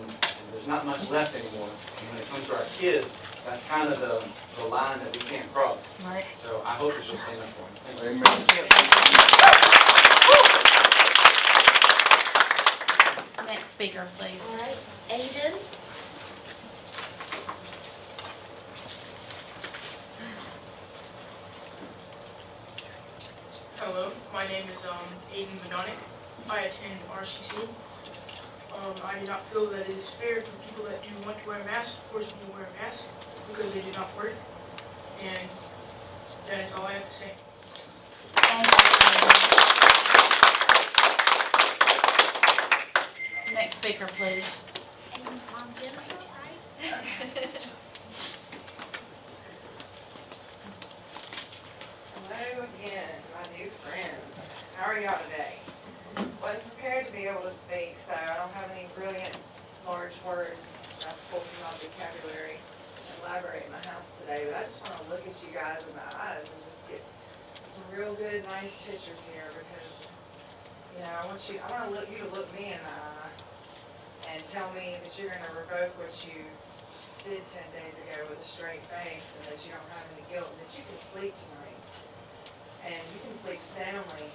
there's not much left anymore. And when it comes to our kids, that's kind of the line that we can't cross. Right. So I hope that you'll stand up for them. Thank you. Next speaker, please. All right, Aiden. Hello, my name is Aiden Benonic. I attend RCC. I do not feel that it is fair for people that do want to wear a mask, force people to wear a mask because they do not work. And that is all I have to say. Thank you. Next speaker, please. Aiden's mom, Jennifer, right? Hello again, my new friends. How are y'all today? Wasn't prepared to be able to speak, so I don't have any brilliant, large words I've pulled from my vocabulary and library in my house today, but I just want to look at you guys in the eyes and just get some real good, nice pictures here because, you know, I want you to look me in the eye and tell me that you're going to revoke what you did 10 days ago with a straight face and that you don't have any guilt and that you can sleep tonight. And you can sleep soundly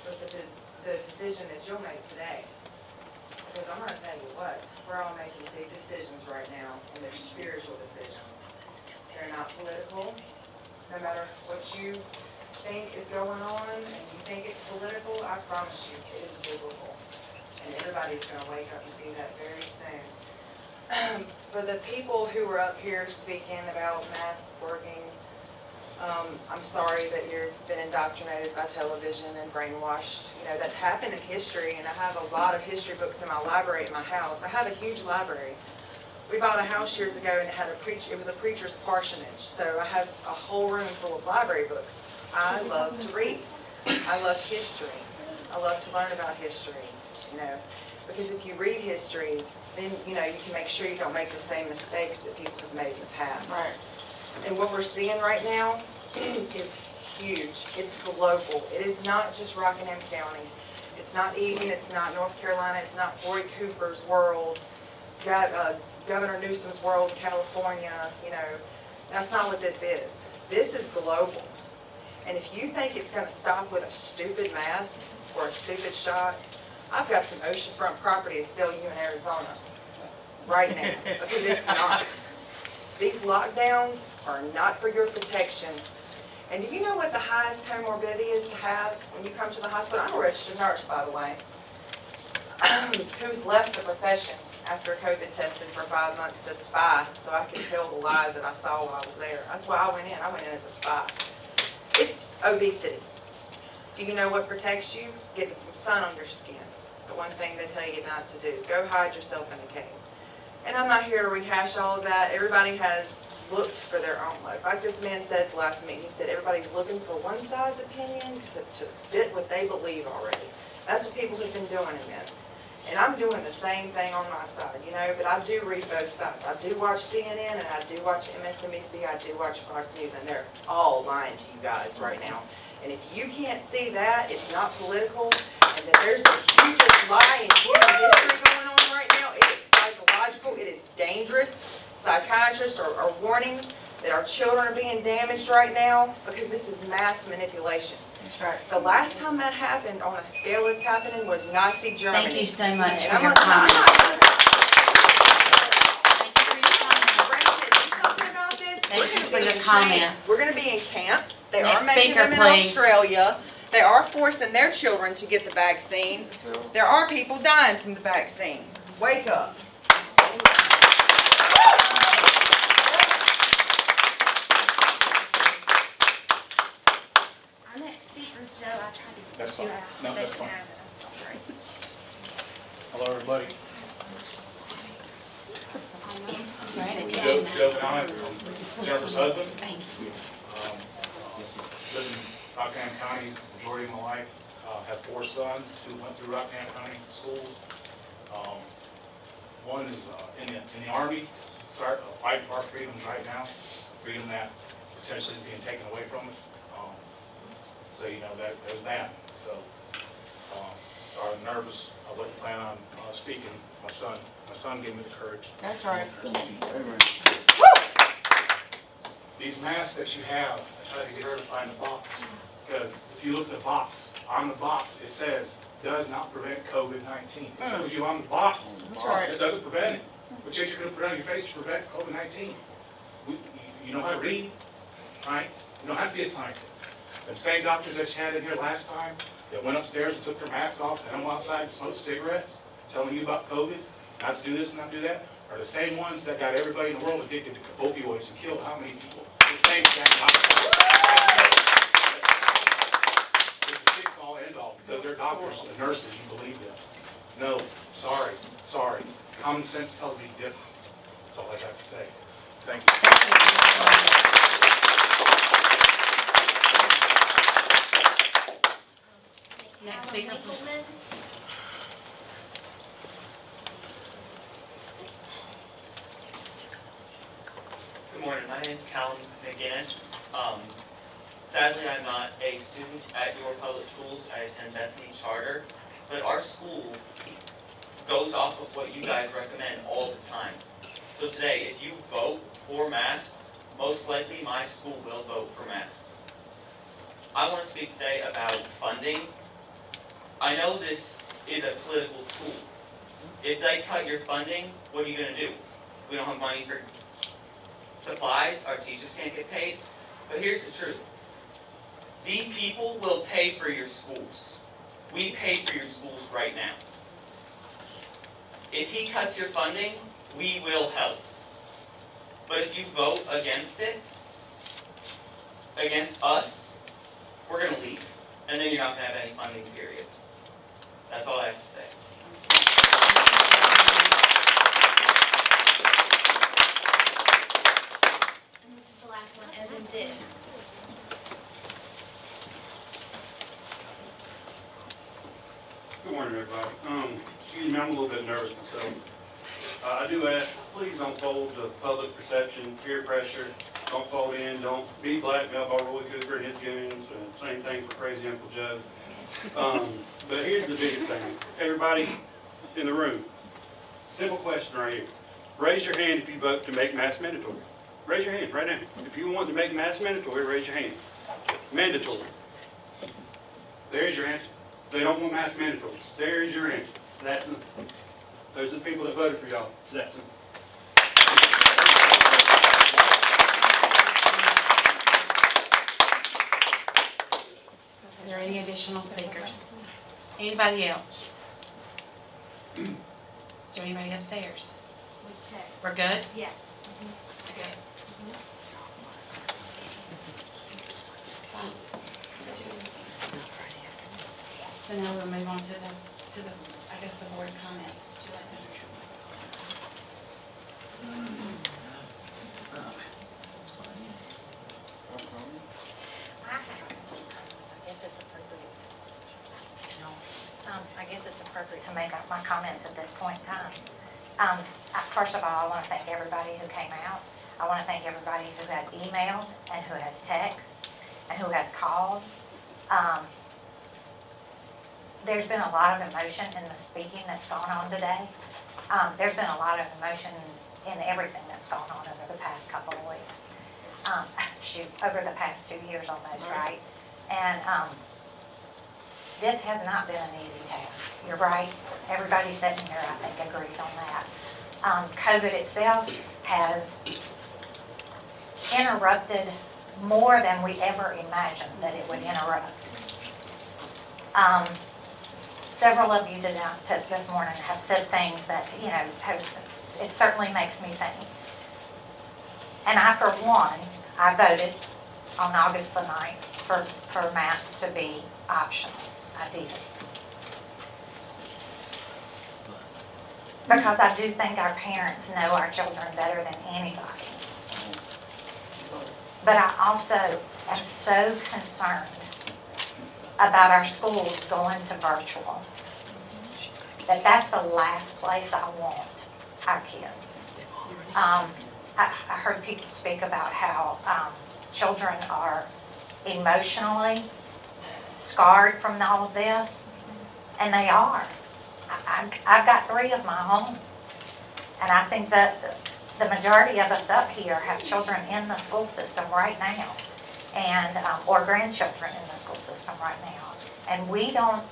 with the decision that you'll make today. Because I'm going to tell you what, we're all making big decisions right now, and they're spiritual decisions. They're not political. No matter what you think is going on and you think it's political, I promise you it is biblical. And everybody's going to wake up and see that very soon. For the people who were up here speaking about masks working, I'm sorry that you've been indoctrinated by television and brainwashed. You know, that happened in history, and I have a lot of history books in my library at my house. I have a huge library. We bought a house years ago, and it was a preacher's parsonage, so I have a whole room full of library books. I love to read. I love history. I love to learn about history, you know, because if you read history, then, you know, you can make sure you don't make the same mistakes that people have made in the past. Right. And what we're seeing right now is huge. It's global. It is not just Rockingham County. It's not Eden. It's not North Carolina. It's not Roy Cooper's world, Governor Newsom's world, California. You know, that's not what this is. This is global. And if you think it's going to stop with a stupid mask or a stupid shot, I've got some oceanfront property to sell you in Arizona right now because it's not. These lockdowns are not for your protection. And do you know what the highest comorbidity is to have when you come to the hospital? I'm a registered nurse, by the way, who's left the profession after COVID tested for 5 months to spy so I could tell the lies that I saw while I was there. That's why I went in. I went in as a spy. It's obesity. Do you know what protects you? Getting some sun on your skin. The one thing they tell you not to do. Go hide yourself in a cave. And I'm not here to rehash all of that. Everybody has looked for their own life. Like this man said last meeting, he said everybody's looking for one side's opinion to fit what they believe already. That's what people have been doing in this. And I'm doing the same thing on my side, you know, but I do read both sides. I do watch CNN and I do watch MSNBC, I do watch Fox News, and they're all lying to you guys right now. And if you can't see that, it's not political, and that there's the hugest lie in human history going on right now, it is psychological, it is dangerous. Psychiatrists are warning that our children are being damaged right now because this is mass manipulation. That's right. The last time that happened on a scale that's happening was Nazi Germany. Thank you so much And for I'm your gonna- comment. Thank you for your comments. We're going to be in camps. They Next are making speaker, them in please. Australia. They are forcing their children to get the vaccine. There are people dying from the vaccine. Wake up. Our next speaker is Joe. I tried to That's get you fine. out. No, that's They fine. have it. I'm sorry. Hello, everybody. Joe Joe Benonic, I'm Jennifer's husband. Thank you. Lived in Rockingham County majority of my life. Have 4 sons who went through Rockingham County schools. One is in the Army, fighting for our freedoms right now, freedom that potentially is being taken away from us. So you know that there's that. So sorry, I'm nervous. I wasn't planning on speaking. My son gave me the courage. That's right. These masks that you have, I tried to get her to find the box. Because if you look at the box, on the box, it says, does not prevent COVID-19. It tells you on the box. That's right. It doesn't prevent it. But yet you're going to put it on your face to prevent COVID-19. You know how to read, right? You know how to be a scientist. The same doctors that you had in here last time that went upstairs and took their mask off and went outside and smoked cigarettes, telling you about COVID, not to do this and not to do that, are the same ones that got everybody in the world addicted to opioids and killed how many people? The same doctors. It's the fix-all, end-all, because they're doctors and nurses, you believe them. No, sorry. Common sense tells me different. That's all I got to say. Thank you. Next speaker. Winkleman. Good morning, my name is Callum McGinnis. Sadly, I'm not a student at your public schools. I attend Bethany Charter, but our school goes off of what you guys recommend all the time. So today, if you vote for masks, most likely my school will vote for masks. I want to speak today about funding. I know this is a political tool. If they cut your funding, what are you going to do? We don't have money for supplies, our teachers can't get paid. But here's the truth. The people will pay for your schools. We pay for your schools right now. If he cuts your funding, we will help. But if you vote against it, against us, we're going to leave. And then you're not going to have any funding, period. That's all I have to say. And this is the last one, Evan Diggs. Good morning, everybody. Excuse me, I'm a little bit nervous myself. I do ask, please don't fold to public perception, peer pressure. Don't fold in, don't be blackmailed by Roy Cooper and his goons. Same thing for crazy Uncle Joe. But here's the biggest thing. Everybody in the room, simple question right here. Raise your hand if you vote to make masks mandatory. Raise your hand right now. If you want to make masks mandatory, raise your hand. Mandatory. There's your answer. They don't want masks mandatory. There's your answer. That's them. Those are the people that voted for y'all. That's them. Are there any additional speakers? Anybody else? Is there anybody upstairs? We're good? Yes. Okay. So now we'll move on to the, I guess, the board comments. Would you like to? I guess it's appropriate to make my comments at this point in time. First of all, I want to thank everybody who came out. I want to thank everybody who has emailed and who has texted and who has called. There's been a lot of emotion in the speaking that's gone on today. There's been a lot of emotion in everything that's gone on over the past couple of weeks. Over the past 2 years almost, right? And this has not been an easy task. You're right. Everybody sitting here, I think, agrees on that. COVID itself has interrupted more than we ever imagined that it would interrupt. Several of you this morning have said things that, it certainly makes me think. And I, for one, I voted on August the 9th for masks to be optional. I did. Because I do think our parents know our children better than anybody. But I also am so concerned about our schools going to virtual. That's the last place I want our kids. I heard people speak about how children are emotionally scarred from all of this. And they are. I've got 3 of my own. And I think that the majority of us up here have children in the school system right now, and or grandchildren in the school system right now. And we don't,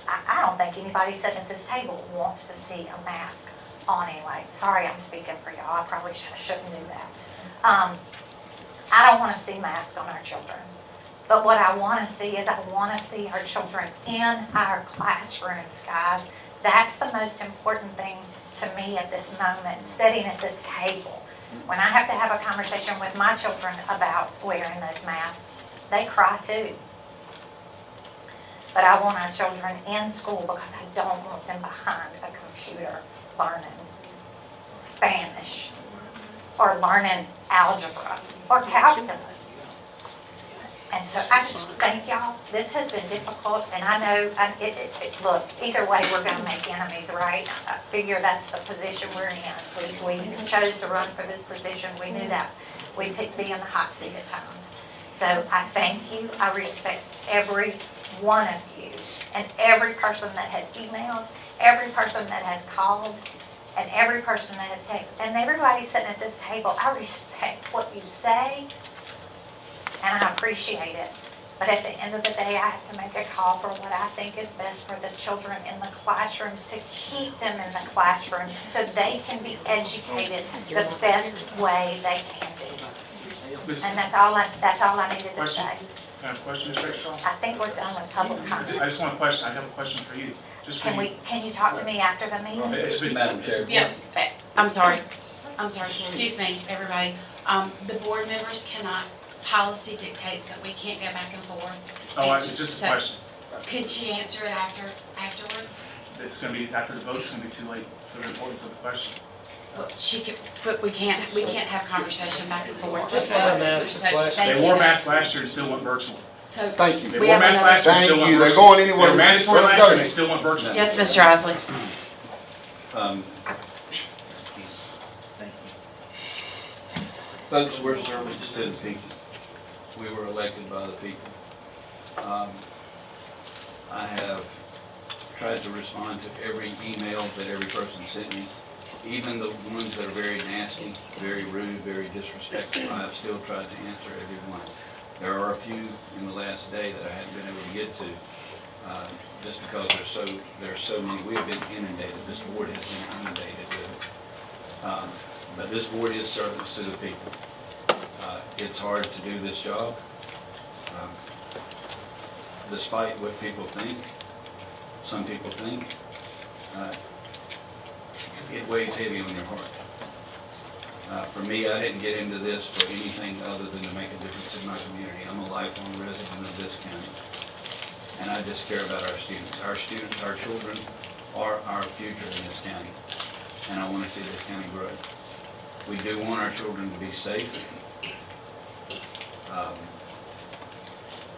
I don't think anybody sitting at this table wants to see a mask on anyway. Sorry, I'm speaking for y'all. I probably shouldn't do that. I don't want to see masks on our children. But what I want to see is I want to see our children in our classrooms, guys. That's the most important thing to me at this moment, sitting at this table. When I have to have a conversation with my children about wearing those masks, they cry too. But I want our children in school because I don't want them behind a computer learning Spanish or learning algebra or calculus. And so I just thank y'all. This has been difficult, and I know, look, either way, we're gonna make enemies, right? I figure that's the position we're in. We chose to run for this position. We knew that. We picked be in the hot seat at times. So I thank you. I respect every one of you and every person that has emailed, every person that has called, and every person that has texted. And everybody sitting at this table, I respect what you say, and I appreciate it. But at the end of the day, I have to make a call for what I think is best for the children in the classrooms, to keep them in the classrooms so they can be educated the best way they can be. And that's all I needed to say. Can I have a question, Ms. Rachel? I think we're done with public comment. I just want a question. I have a question for you. Just for you. Can you talk to me after the meeting? It's been, Madam Chair. Yeah, I'm sorry, excuse me, everybody. The board members cannot, policy dictates that we can't go back and forth. oh, it's just a question. Could she answer it afterwards? It's gonna be, after the vote, it's gonna be too late for the importance of the question. She could, but we can't have conversation back and forth. Just let them ask the question. They wore masks last year and still went virtual. So Thank you. They wore masks last year and still went virtual. They're going anyway. They were mandatory Let them last year go. and they still went virtual. Yes, Mr. Isley. Thank you. Folks, we're servants to the people. We were elected by the people. I have tried to respond to every email that every person sent me, even the ones that are very nasty, very rude, very disrespectful. I have still tried to answer every one. There are a few in the last day that I haven't been able to get to, just because there's so many. We have been inundated. This board has been inundated with it. But this board is servants to the people. It's hard to do this job, despite what people think. Some people think it weighs heavy on your heart. For me, I didn't get into this for anything other than to make a difference in my community. I'm a lifelong resident of this county, and I just care about our students. Our students, our children are our future in this county, and I want to see this county grow. We do want our children to be safe,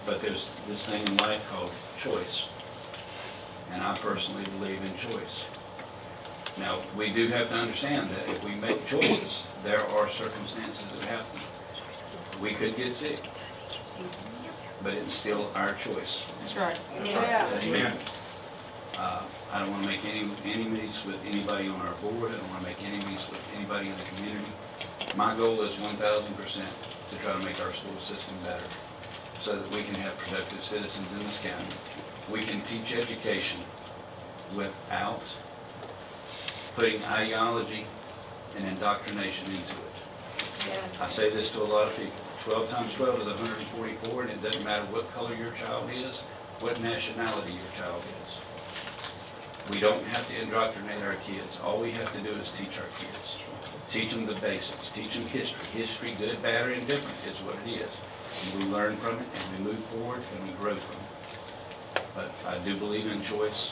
but there's this thing in life called choice, and I personally believe in choice. Now, we do have to understand that if we make choices, there are circumstances that happen. We could get sick, but it's still our choice. That's right. Amen. I don't want to make any enemies with anybody on our board. I don't want to make enemies with anybody in the community. My goal is 1,000% to try to make our school system better so that we can have productive citizens in this county. We can teach education without putting ideology and indoctrination into it. I say this to a lot of people. 12 times 12 is 144, and it doesn't matter what color your child is, what nationality your child is. We don't have to indoctrinate our kids. All we have to do is teach our kids. Teach them the basics. Teach them history. History, good, bad, or indifferent, is what it is. And we learn from it, and we move forward, and we grow from it. But I do believe in choice.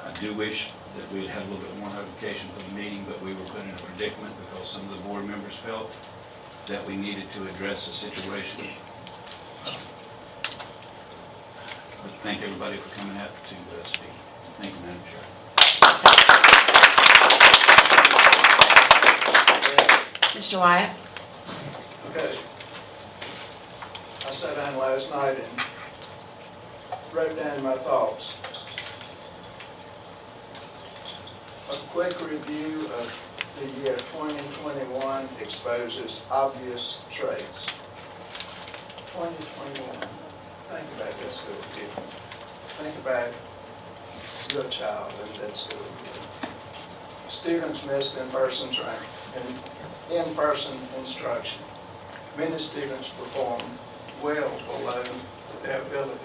I do wish that we had had a little bit more notification for the meeting, but we were put in a predicament because some of the board members felt that we needed to address the situation. But thank everybody for coming out to speak. Thank you, Madam Chair. Mr. Wyatt? Okay. I sat down last night and wrote down my thoughts. A quick review of the year 2021 exposes obvious traits. 2021, think about that school kid. Think about your child in that school. Students missed in-person training and in-person instruction. Many students performed well below their ability.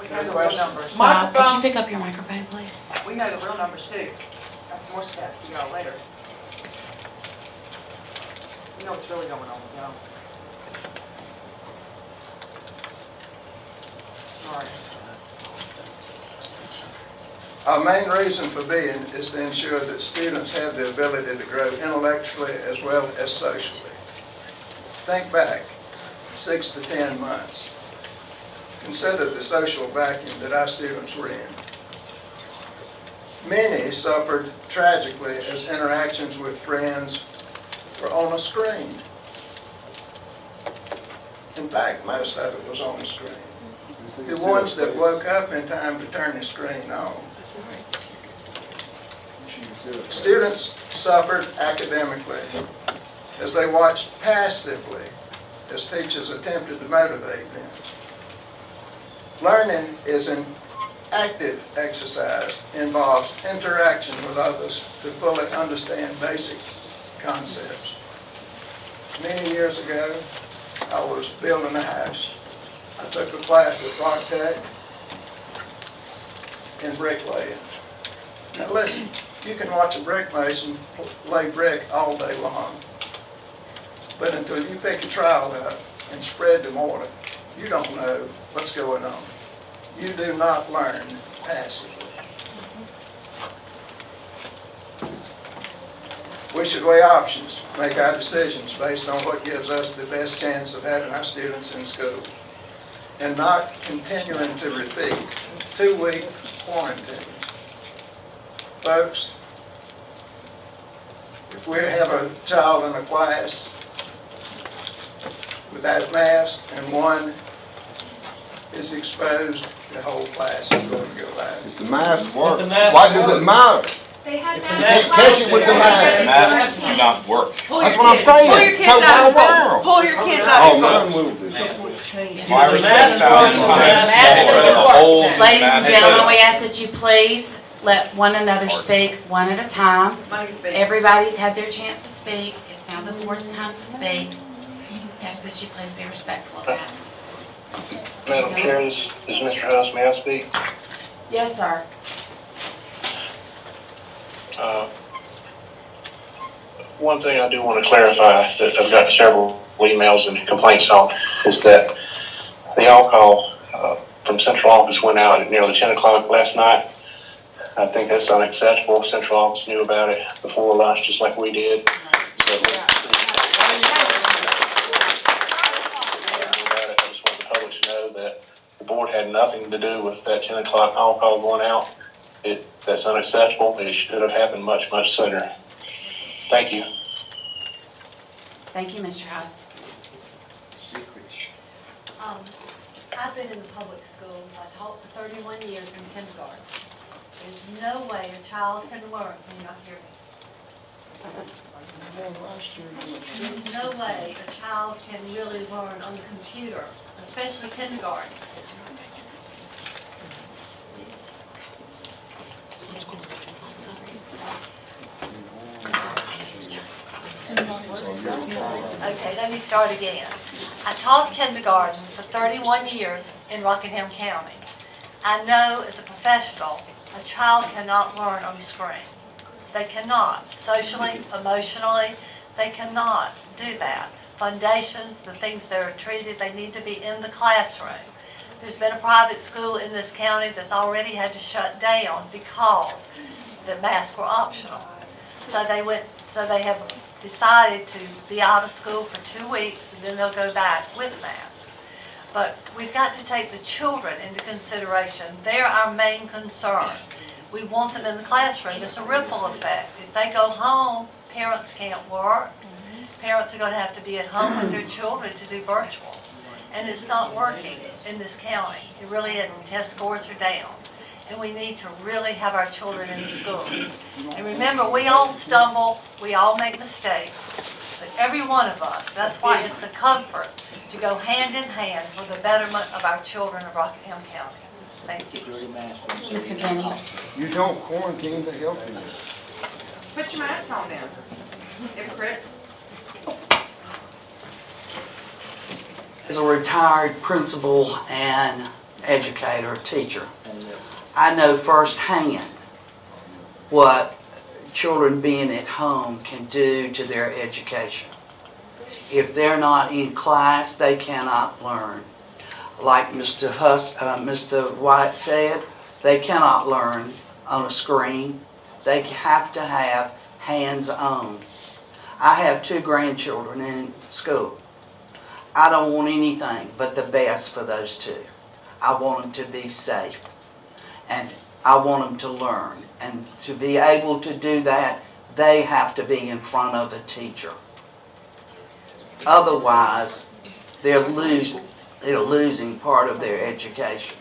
We know the real numbers. Bob, could you pick up your microphone, please? We know the real numbers too. That's more stats to y'all later. We know what's really going on with y'all. Sorry. Our main reason for being is to ensure that students have the ability to grow intellectually as well as socially. Think back 6 to 10 months. Consider the social vacuum that our students were in. Many suffered tragically as interactions with friends were on a screen. In fact, most of it was on the screen. The ones that woke up in time to turn the screen on. Students suffered academically as they watched passively as teachers attempted to motivate them. Learning is an active exercise, involves interaction with others to fully understand basic concepts. Many years ago, I was building a house. I took a class at Rock Tech in bricklaying. Now listen, you can watch a brick mason lay brick all day long, but until you pick a trowel up and spread the mortar, you don't know what's going on. You do not learn passively. We should weigh options, make our decisions based on what gives us the best chance of having our students in school, and not continuing to repeat 2-week quarantines. Folks, if we have a child in a class without mask and one is exposed, the whole class is going to go out. If the mask works, why does it matter? They had Just catch it with the mask. Masks do not work. That's what I'm saying. Pull your kids So out of go school. around. Pull your kids out of Oh, school. mine will be. Virus test out in the holes. in Ladies and masks. gentlemen, we ask that you please let one another speak one at a time. Everybody's had their chance to speak. It's now the board's time to speak. We ask that you please be respectful of that. Madam Chair, this is Mr. Huss. May I speak? Yes, sir. One thing I do want to clarify that I've got several emails and complaints on is that the alcohol from central office went out at nearly 10 o'clock last night. I think that's unacceptable. Central office knew about it before lunch, just like we did. So, I just want the public to know that the board had nothing to do with that 10 o'clock alcohol going out. That's unacceptable. It should have happened much, much sooner. Thank you. Thank you, Mr. House. I've been in the public schools. I taught for 31 years in kindergarten. There's no way a child can learn when you're not hearing. There's no way a child can really learn on the computer, especially kindergarten. Okay, let me start again. I taught kindergarten for 31 years in Rockingham County. I know as a professional, a child cannot learn on a screen. They cannot, socially, emotionally, they cannot do that. Foundations, the things that are treated, they need to be in the classroom. There's been a private school in this county that's already had to shut down because the masks were optional. So they have decided to be out of school for 2 weeks and then they'll go back with masks. But we've got to take the children into consideration. They're our main concern. We want them in the classroom. It's a ripple effect. If they go home, parents can't work. Parents are going to have to be at home with their children to do virtual. and it's not working in this county. It really isn't. Test scores are down. And we need to really have our children in school. And remember, we all stumble, we all make mistakes, but every one of us, that's why it's a comfort to go hand in hand for the betterment of our children of Rockingham County. Thank you. Ms. McKinney? You don't quarantine the healthy. Put your mask on then. Hypocrites. As a retired principal and educator, teacher, I know firsthand what children being at home can do to their education. If they're not in class, they cannot learn. Like Mr. White said, they cannot learn on a screen. They have to have hands-on. I have 2 grandchildren in school. I don't want anything but the best for those 2. I want them to be safe. And I want them to learn. And to be able to do that, they have to be in front of a teacher. Otherwise, they're losing part of their education.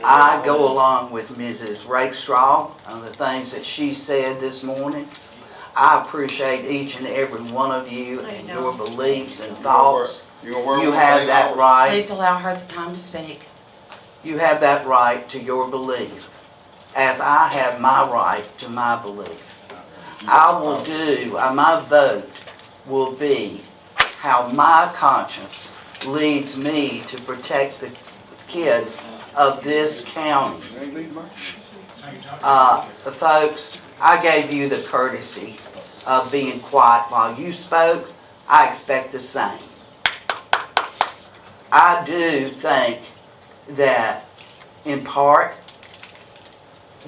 I go along with Mrs. Rakestraw on the things that she said this morning. I appreciate each and every one of you and your beliefs and thoughts. You have that right. Please allow her the time to speak. You have that right to your belief, as I have my right to my belief. My vote will be how my conscience leads me to protect the kids of this county. Folks, I gave you the courtesy of being quiet while you spoke. I expect the same. I do think that, in part,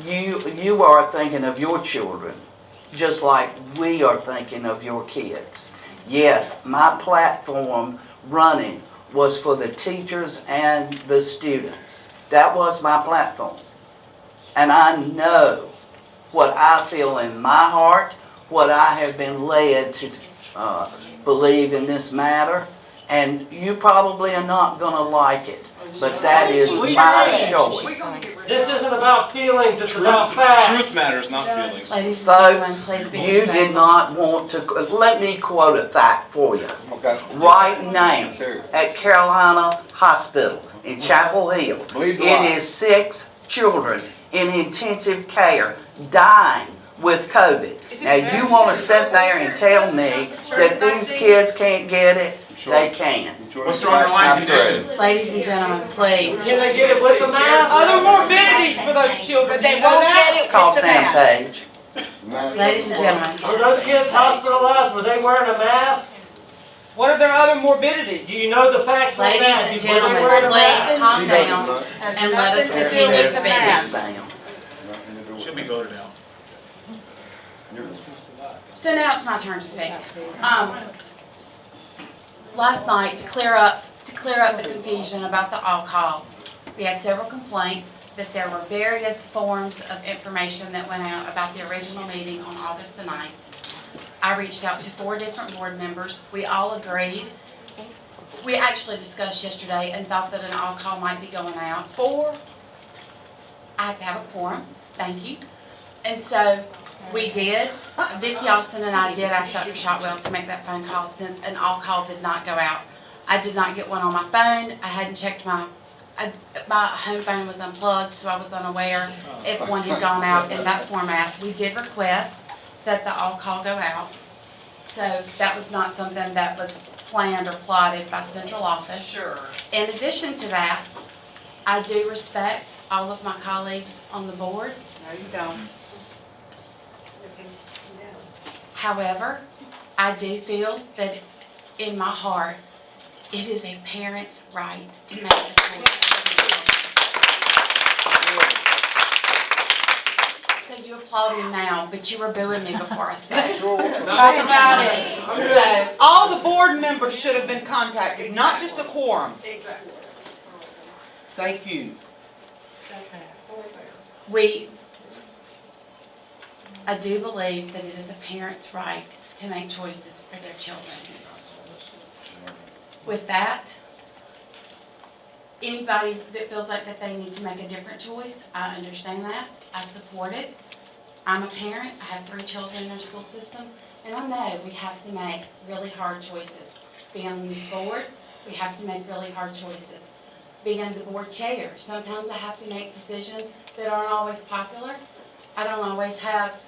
you are thinking of your children just like we are thinking of your kids. Yes, my platform running was for the teachers and the students. That was my platform. And I know what I feel in my heart, what I have been led to believe in this matter, and you probably are not going to like it. But that is my choice. This isn't about feelings, it's about facts. Truth matters, not feelings. Ladies and gentlemen, Folks, please be you did respectful. not want to, let me quote a fact for you. Okay. Right now, at Carolina Hospital in Chapel Hill, it is 6 children in intensive care dying with COVID. Now, you want to sit there and tell me that these kids can't get it? They can. What's the underlying conditions? Ladies and gentlemen, please. Can they get it with the mask? Other morbidities for those children. They won't get it Call with the Sam mask. Page. Ladies and gentlemen. Were those kids hospitalized? Were they wearing a mask? What are their other morbidities? Do you know the facts on Ladies that? and Were they gentlemen, wearing a please mask? calm down and let us continue speaking. Should be voted out. So now it's my turn to speak. Last night, to clear up the confusion about the all-call, we had several complaints that there were various forms of information that went out about the original meeting on August the 9th. I reached out to 4 different board members. We all agreed. We actually discussed yesterday and thought that an all-call might be going out. 4? I have to have a quorum. Thank you. And so we did. Vicki Austin and I did ask Dr. Shotwell to make that phone call since an all-call did not go out. I did not get one on my phone. I hadn't checked my home phone was unplugged, so I was unaware if one had gone out in that format. We did request that the all-call go out. So that was not something that was planned or plotted by central office. Sure. In addition to that, I do respect all of my colleagues on the board. No, you don't. However, I do feel that in my heart, it is a parent's right to make the choice. So you applaud me now, but you were booing me before I spoke. Talk about it. So, All the board members should have been contacted, not just a quorum. Thank you. I do believe that it is a parent's right to make choices for their children. With that, Anybody that feels like that they need to make a different choice, I understand that. I support it. I'm a parent. I have 3 children in our school system, and I know we have to make really hard choices. Being on this board, we have to make really hard choices. Being the board chair, sometimes I have to make decisions that aren't always popular. I don't always have,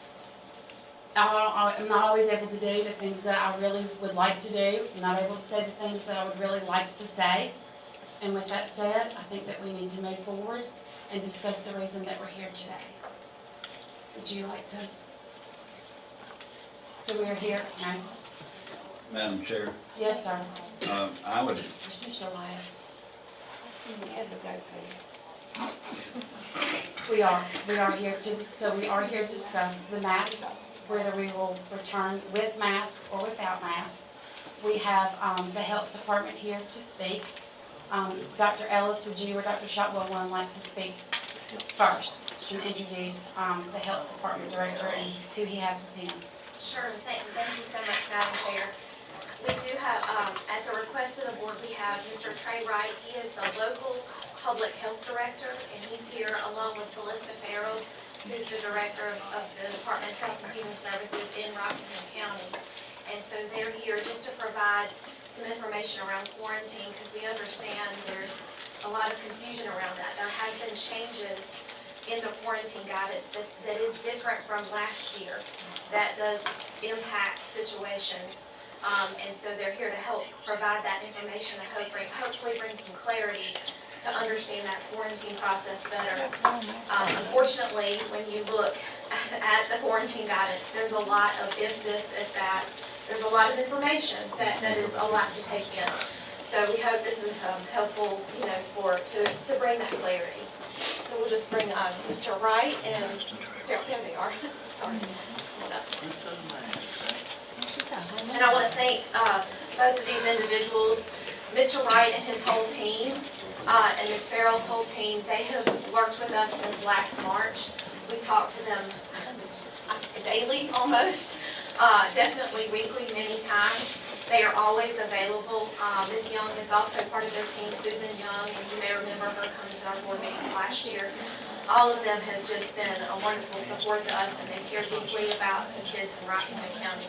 I'm not always able to do the things that I really would like to do. I'm not able to say the things that I would really like to say. And with that said, I think that we need to move forward and discuss the reason that we're here today. Would you like to? So we are here, no? Madam Chair, Yes, sir. I would, Where's Mr. Wyatt? We are here to discuss the mask, whether we will return with mask or without mask. We have the health department here to speak. Dr. Ellis, would you or Dr. Shotwell would like to speak first and introduce the health department director and who he has with him? Sure, thank you so much, Madam Chair. We do have, at the request of the board, we have Mr. Trey Wright. He is the local public health director, and he's here along with Melissa Farrell, who's the director of the Department of Health and Human Services in Rockingham County. And so they're here just to provide some information around quarantine, because we understand there's a lot of confusion around that. There has been changes in the quarantine guidance that is different from last year, that does impact situations. And so they're here to help provide that information and hopefully bring some clarity to understand that quarantine process better. Unfortunately, when you look at the quarantine guidance, there's a lot of if this, if that. There's a lot of information that is a lot to take in. So we hope this is helpful, to bring that clarity. So we'll just bring Mr. Wright and Mr. There they are. Sorry. And I want to thank both of these individuals, Mr. Wright and his whole team, and Ms. Farrell's whole team. They have worked with us since last March. We talk to them daily almost, definitely weekly many times. They are always available. Ms. Young is also part of their team, Susan Young, and you may remember her coming to our board meetings last year. All of them have just been a wonderful support to us, and they care deeply about the kids in Rockingham County.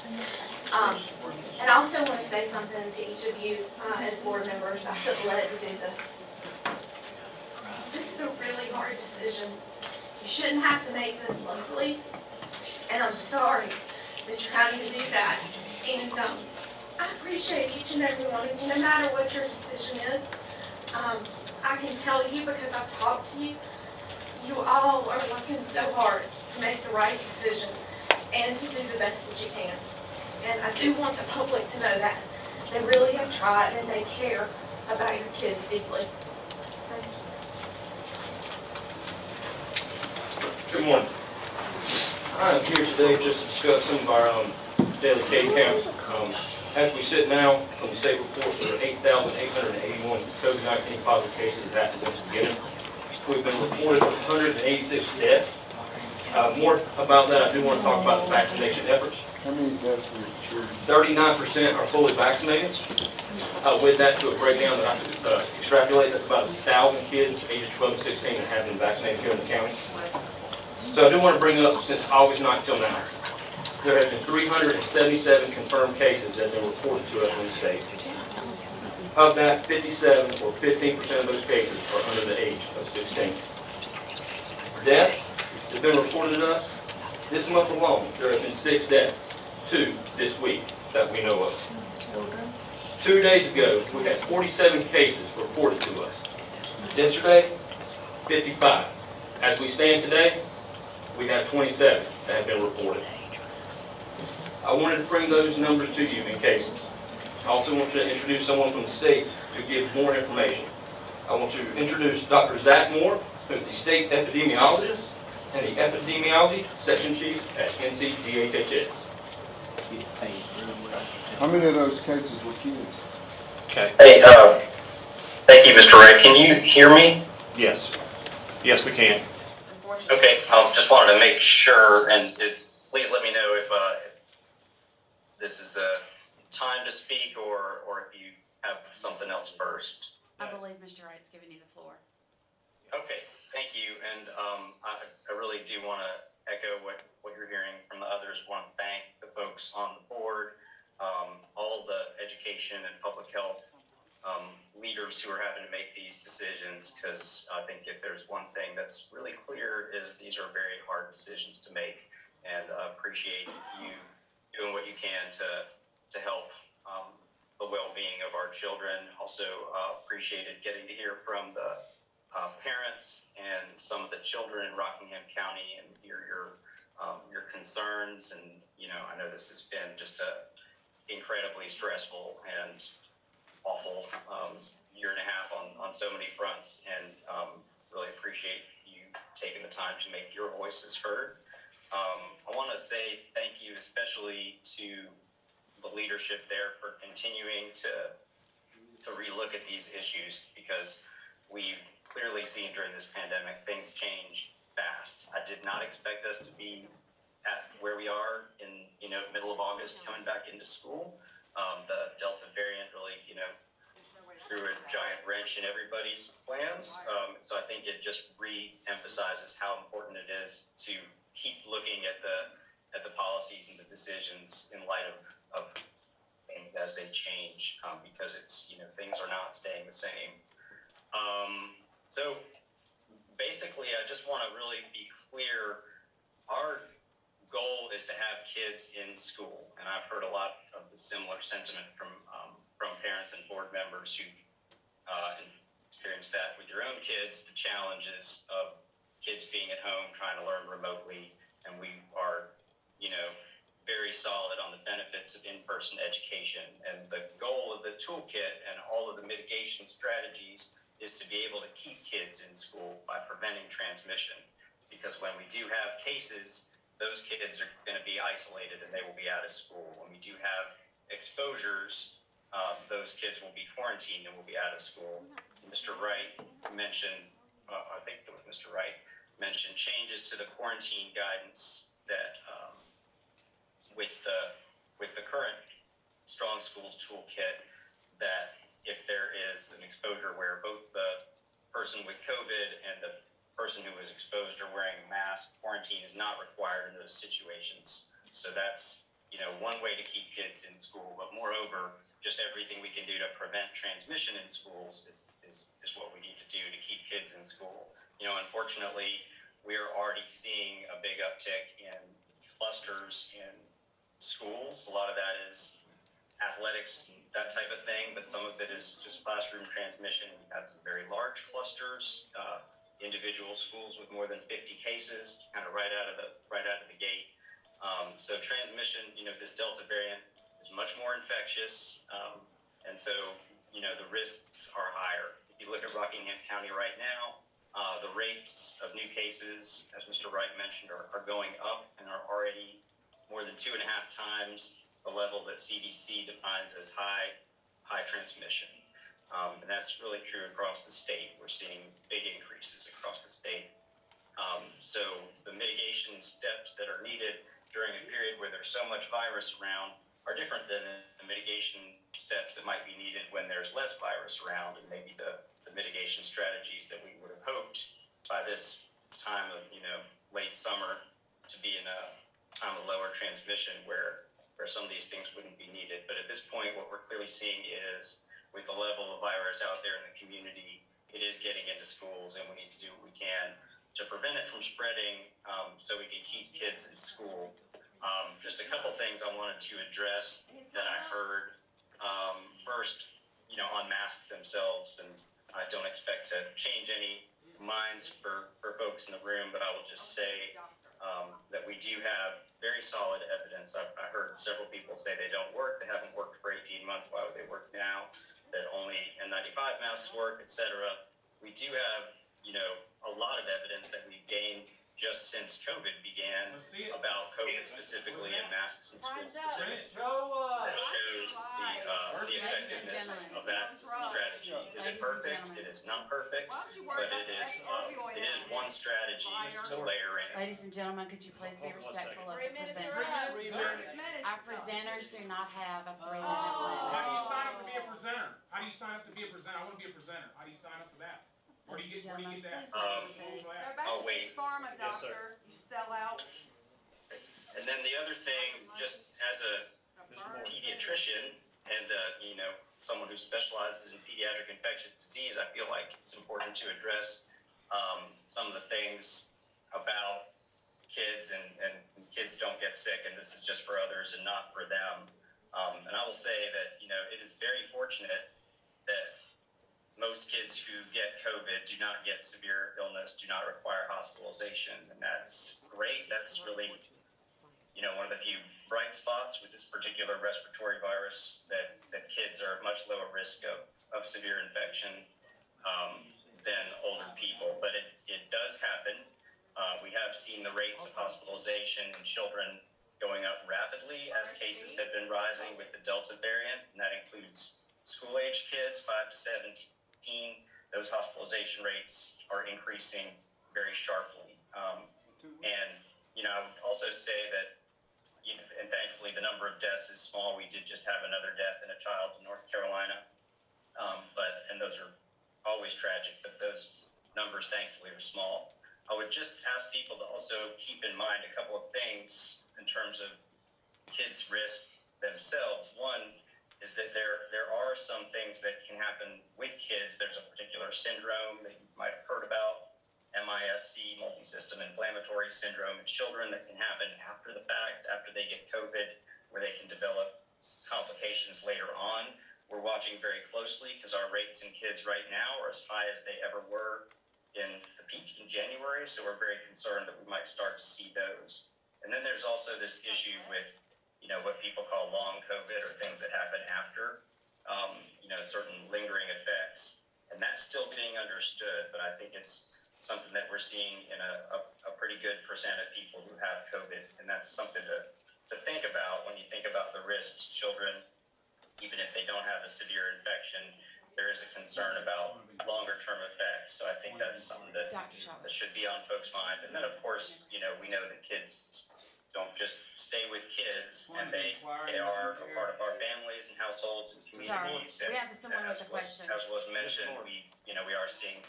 And I also want to say something to each of you as board members. I feel led to do this. This is a really hard decision. You shouldn't have to make this locally, and I'm sorry that you're having to do that. And I appreciate each and every one of you, no matter what your decision is. I can tell you, because I've talked to you, you all are working so hard to make the right decision and to do the best that you can. And I do want the public to know that. They really have tried and they care about your kids deeply. Thank you. Good morning. I'm here today just to discuss some of our daily case counts. As we sit now, from the state report, there are 8,881 COVID-19 positive cases that since the beginning. We've been reported 186 deaths. More about that, I do want to talk about the vaccination efforts. How many deaths were reported? 39% are fully vaccinated. With that, to a breakdown that I could extrapolate, that's about 1,000 kids ages 12 to 16 that have been vaccinated here in the county. So I do want to bring up, since August 9th till now, there have been 377 confirmed cases that have been reported to us in the state. Of that, 57 or 15% of those cases are under the age of 16. Deaths have been reported to us. This month alone, there have been 6 deaths, 2 this week that we know of. 2 days ago, we had 47 cases reported to us. Yesterday, 55. As we stand today, we have 27 that have been reported. I wanted to bring those numbers to you in case. I also want to introduce someone from the state to give more information. I want to introduce Dr. Zach Moore, who is the state epidemiologist and the epidemiology section chief at NCDHHS. How many of those cases were kids? Okay. Hey, thank you, Mr. Ray. Can you hear me? Yes. Yes, we can. Okay, I just wanted to make sure, and please let me know if this is the time to speak or if you have something else first. I believe Mr. Wright's giving you the floor. Okay, thank you. And I really do want to echo what you're hearing from the others. Want to thank the folks on the board, all the education and public health leaders who are having to make these decisions, because I think if there's one thing that's really clear is these are very hard decisions to make, and I appreciate you doing what you can to help the well-being of our children. Also appreciated getting to hear from the parents and some of the children in Rockingham County and hear your concerns. And I know this has been just a incredibly stressful and awful year and a half on so many fronts, and really appreciate you taking the time to make your voices heard. I want to say thank you especially to the leadership there for continuing to relook at these issues, because we've clearly seen during this pandemic things change fast. I did not expect us to be at where we are in middle of August coming back into school. The Delta variant really threw a giant wrench in everybody's plans. So I think it just re-emphasizes how important it is to keep looking at the policies and the decisions in light of things as they change, because it's things are not staying the same. So basically, I just want to really be clear. Our goal is to have kids in school, and I've heard a lot of the similar sentiment from parents and board members who experienced that with your own kids, the challenges of kids being at home trying to learn remotely, and we are very solid on the benefits of in-person education. And the goal of the toolkit and all of the mitigation strategies is to be able to keep kids in school by preventing transmission, because when we do have cases, those kids are going to be isolated and they will be out of school. When we do have exposures, those kids will be quarantined and will be out of school. Mr. Wright mentioned, I think it was Mr. Wright, mentioned changes to the quarantine guidance that with the current Strong Schools toolkit, that if there is an exposure where both the person with COVID and the person who is exposed are wearing a mask, quarantine is not required in those situations. So that's one way to keep kids in school. But moreover, just everything we can do to prevent transmission in schools is what we need to do to keep kids in school. Unfortunately, we are already seeing a big uptick in clusters in schools. A lot of that is athletics, that type of thing, but some of it is just classroom transmission. We've had some very large clusters, individual schools with more than 50 cases, kind of right out of the gate. So transmission, this Delta variant is much more infectious, and so the risks are higher. If you look at Rockingham County right now, the rates of new cases, as Mr. Wright mentioned, are going up and are already more than 2.5 times the level that CDC defines as high transmission. And that's really true across the state. We're seeing big increases across the state. So the mitigation steps that are needed during a period where there's so much virus around are different than the mitigation steps that might be needed when there's less virus around, and maybe the mitigation strategies that we would have hoped by this time of late summer to be in a time of lower transmission where some of these things wouldn't be needed. But at this point, what we're clearly seeing is, with the level of virus out there in the community, it is getting into schools, and we need to do what we can to prevent it from spreading, so we can keep kids in school. Just a couple things I wanted to address that I heard. First, on masks themselves, and I don't expect to change any minds for folks in the room, but I will just say that we do have very solid evidence. I heard several people say they don't work, they haven't worked for 18 months, why would they work now? That only N95 masks work, etc. We do have, a lot of evidence that we've gained just since COVID began about COVID specifically and masks in school specifically. That shows the effectiveness of that strategy. Is it perfect? It is not perfect, but it is one strategy to layer in. Ladies and gentlemen, could you please be respectful of the presenters? Our presenters do not have a 3-minute limit. How do you sign up to be a presenter? How do you sign up to be a presenter? I want to be a presenter. How do you sign up for that? Where do you get that? I'll wait. Pharma doctor, you sell out. And then the other thing, just as a pediatrician and, someone who specializes in pediatric infectious disease, I feel like it's important to address some of the things about kids and kids don't get sick, and this is just for others and not for them. And I will say that, it is very fortunate that most kids who get COVID do not get severe illness, do not require hospitalization, and that's great. That's really, one of the few bright spots with this particular respiratory virus, that kids are at much lower risk of severe infection than older people. But it does happen. We have seen the rates of hospitalization in children going up rapidly as cases have been rising with the Delta variant, and that includes school-age kids, 5 to 17. Those hospitalization rates are increasing very sharply. And, I would also say that, and thankfully the number of deaths is small. We did just have another death in a child in North Carolina. And those are always tragic, but those numbers thankfully are small. I would just ask people to also keep in mind a couple of things in terms of kids' risk themselves. One is that there are some things that can happen with kids. There's a particular syndrome that you might have heard about, MIS-C, multisystem inflammatory syndrome in children, that can happen after the fact, after they get COVID, where they can develop complications later on. We're watching very closely because our rates in kids right now are as high as they ever were in the peak in January, so we're very concerned that we might start to see those. And then there's also this issue with what people call long COVID, or things that happen after, certain lingering effects. And that's still being understood, but I think it's something that we're seeing in a pretty good percent of people who have COVID. And that's something to think about when you think about the risks. Children, even if they don't have a severe infection, there is a concern about longer term effects. So I think that's something that should be on folks' mind. And then, of course, we know that kids don't just stay with kids, and they are a part of our families and households and communities. Sorry, we have someone with a question. As was mentioned, we are seeing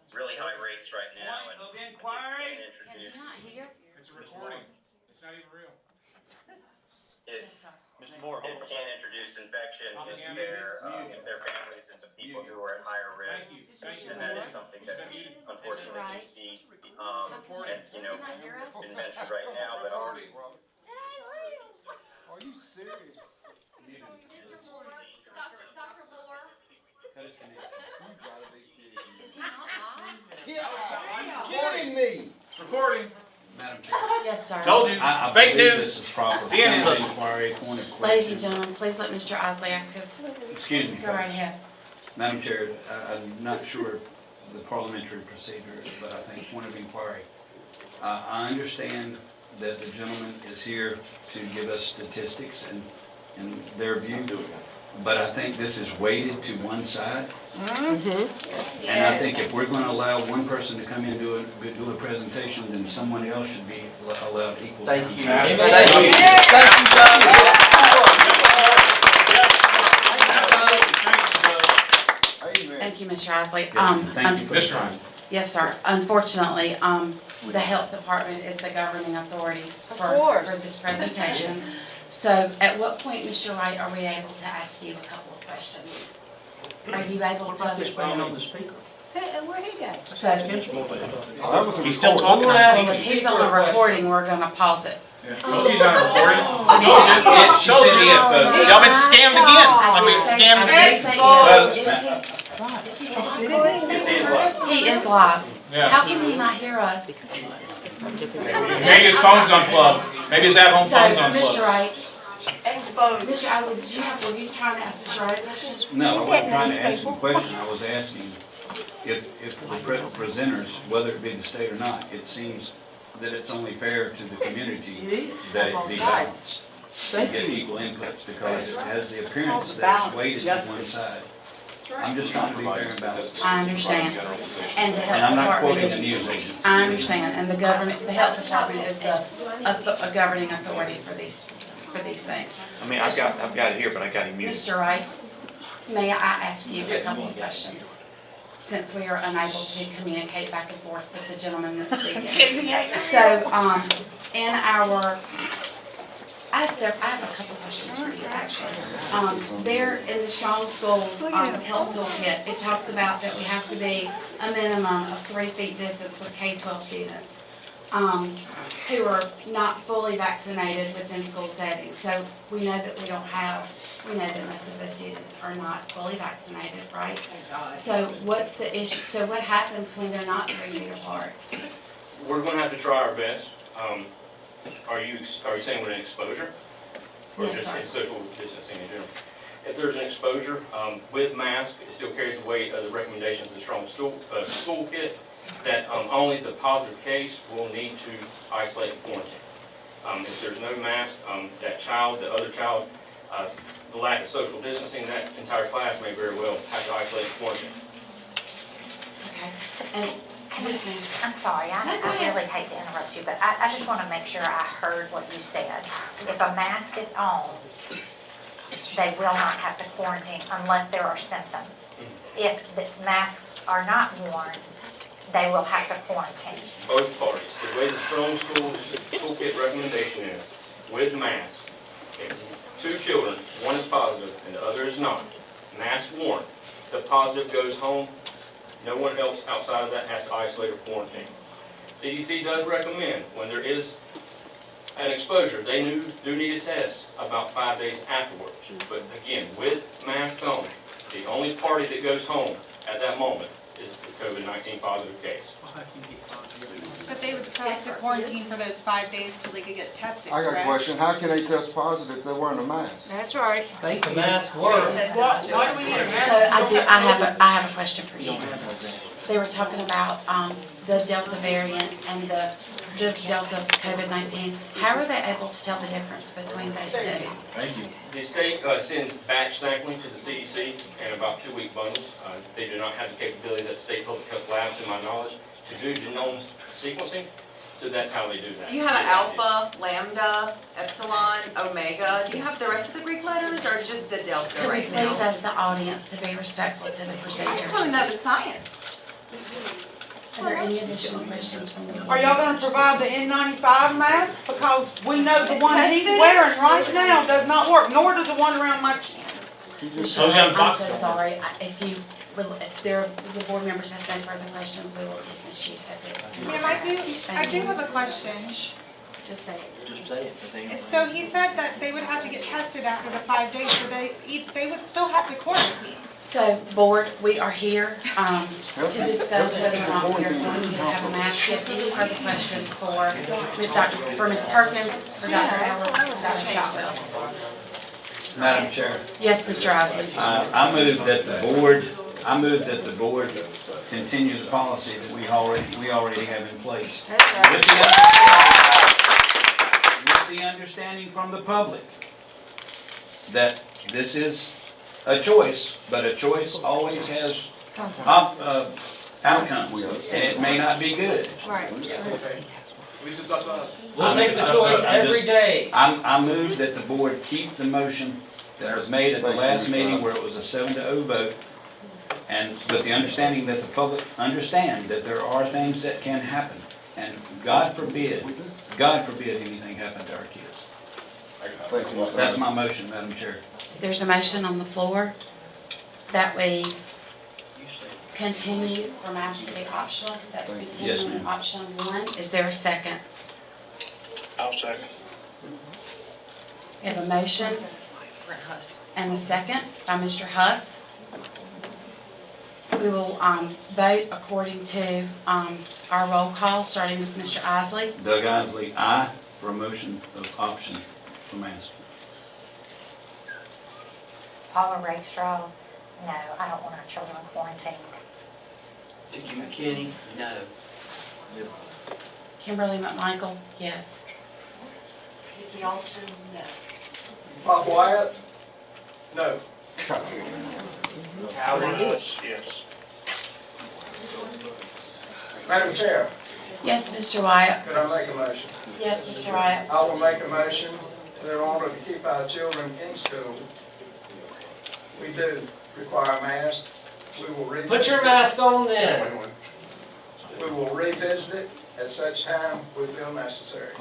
really high rates right now. And Can you not hear? It's a recording. It's not even real. Mr. Moore, it can introduce infection into their families, into people who are at higher risk, and that is something that we unfortunately do see. And it's been mentioned right now, but Are you serious? Mr. Moore, Dr. Moore. You gotta be kidding me. Is he not live? Kidding me! It's recording. Madam Chair. Yes, sir. Told you. I Fake believe news. this is proper. CNN. Inquiry, point of Ladies and question. gentlemen, please let Mr. Isley ask his. Excuse me. Go right ahead. Madam Chair, I'm not sure of the parliamentary procedure, but I think point of inquiry. I understand that the gentleman is here to give us statistics and their view, but I think this is weighted to one side. And I think if we're going to allow one person to come in and do a presentation, then someone else should be allowed equal time. Thank you. Thank you, Mr. Isley. Thank you. Mr. Ryan. Yes, sir. Unfortunately, the health department is the governing authority for this presentation. So at what point, Mr. Wright, are we able to ask you a couple of questions? Are you able to? on the speaker? Hey, where'd he go? So, He's still talking. he's on a recording, we're gonna pause it. He's on a recording. It showed you. Y'all been scammed again. I mean, scammed again. He is live. Yeah. How can he not hear us? Maybe his phone's unplugged. Maybe his at-home phone's So, Mr. unplugged. Wright, Mr. Isley, were you trying to ask Mr. Wright a question? No, I wasn't trying to ask him a question. I was asking if the presenters, whether it be the state or not, it seems that it's only fair to the community It is, that on it be both balanced. sides. And Thank get you. equal inputs, because it has the appearance that Balance, it's weighted to justice. one side. I'm just trying to be fair and balanced. I understand. And the And health I'm not department quoting the is, news agency. I understand, and the government, the health department is a governing authority for these things. I mean, I've got it here, but I got it muted. Mr. Wright, may I ask you a couple of questions? Since we are unable to communicate back and forth with the gentleman that's speaking. So, in our, I have a couple of questions for you, actually. There in the Strong Schools, health toolkit, it talks about that we have to be a minimum of 3 feet distance with K-12 students, who are not fully vaccinated within school settings. So we know that we know that most of those students are not fully vaccinated, right? So what's the issue, so what happens when they're not 3 feet apart? We're gonna have to try our best. Are you saying with an exposure? Or Yes, just sir. in social distancing in general? If there's an exposure, with mask, it still carries the weight of the recommendations of the Strong School Kit, that only the positive case will need to isolate and quarantine. If there's no mask, that child, the other child, the lack of social distancing, that entire class may very well have to isolate and quarantine. Okay, and I'm sorry, I really hate to interrupt you, but I just want to make sure I heard what you said. If a mask is on, they will not have to quarantine unless there are symptoms. If the masks are not worn, they will have to quarantine. Both parties, the way the Strong School Kit recommendation is, with mask, if 2 children, one is positive and the other is not, mask worn, the positive goes home, no one else outside of that has to isolate or quarantine. CDC does recommend when there is an exposure, they do need a test about 5 days afterwards. But again, with masks on, the only party that goes home at that moment is the COVID-19 positive case. But they would still have to quarantine for those 5 days till they could get tested, I got a correct? question. How can they test positive if they're wearing a mask? That's right. Think the mask works. Why do we need a mask? so I have a question for you. They were talking about, the Delta variant and the Delta COVID-19. How are they able to tell the difference between those two? Thank you. The state sends batch sampling to the CDC and about 2-week bundles. They do not have the capabilities at the state public health labs, to my knowledge, to do genome sequencing, so that's how they do that. Do you have an alpha, lambda, epsilon, omega? Do you have the rest of the Greek letters or just the delta Could we right please now? ask the audience to be respectful to the I procedures? just want to know the science. Are there any additional questions from the board? Are y'all gonna provide the N95 mask? Because we know the one he's wearing right now does not work, nor does the one around my chin. Mr. Wright, I'm so sorry. If the board members have no further questions, we will dismiss you separately. Ma'am, I do have a question. Just say it. Just say it. And so he said that they would have to get tested after the 5 days, so they would still have to quarantine. So, board, we are here to discuss whether or not we are going to have a mask fit. Any further questions for Ms. Perkins, for Dr. Ellis, for Dr. Shotwell? Madam Chair, Yes, Mr. Isley. I move that the board continue the policy that we already have in place. With the understanding from the public that this is a choice, but a choice always has outcomes, and it may not be good. Right. We'll take the choice every day. I move that the board keep the motion that was made at the last meeting where it was a 7-0 vote, and with the understanding that the public understand that there are things that can happen, and God forbid anything happen to our kids. That's my motion, Madam Chair. There's a motion on the floor that we continue for masks to be optional. That's Yes, continuing ma'am. option 1. Is there a second? I'll second. We have a motion and a second by Mr. Huss. We will vote according to our roll call, starting with Mr. Isley. Doug Isley, aye, for a motion of option for mask. Paula Rakestraw, no, I don't want our children quarantined. Dickie McKinney, no. Kimberly McMichael, yes. Vicki Alston, no. Bob Wyatt? No. Yes. Madam Chair, Yes, Mr. Wyatt. could I make a motion? Yes, Mr. Wyatt. I will make a motion that in order to keep our children in school, we do require masks. We will revisit. Put your mask on then. We will revisit it at such time we feel necessary.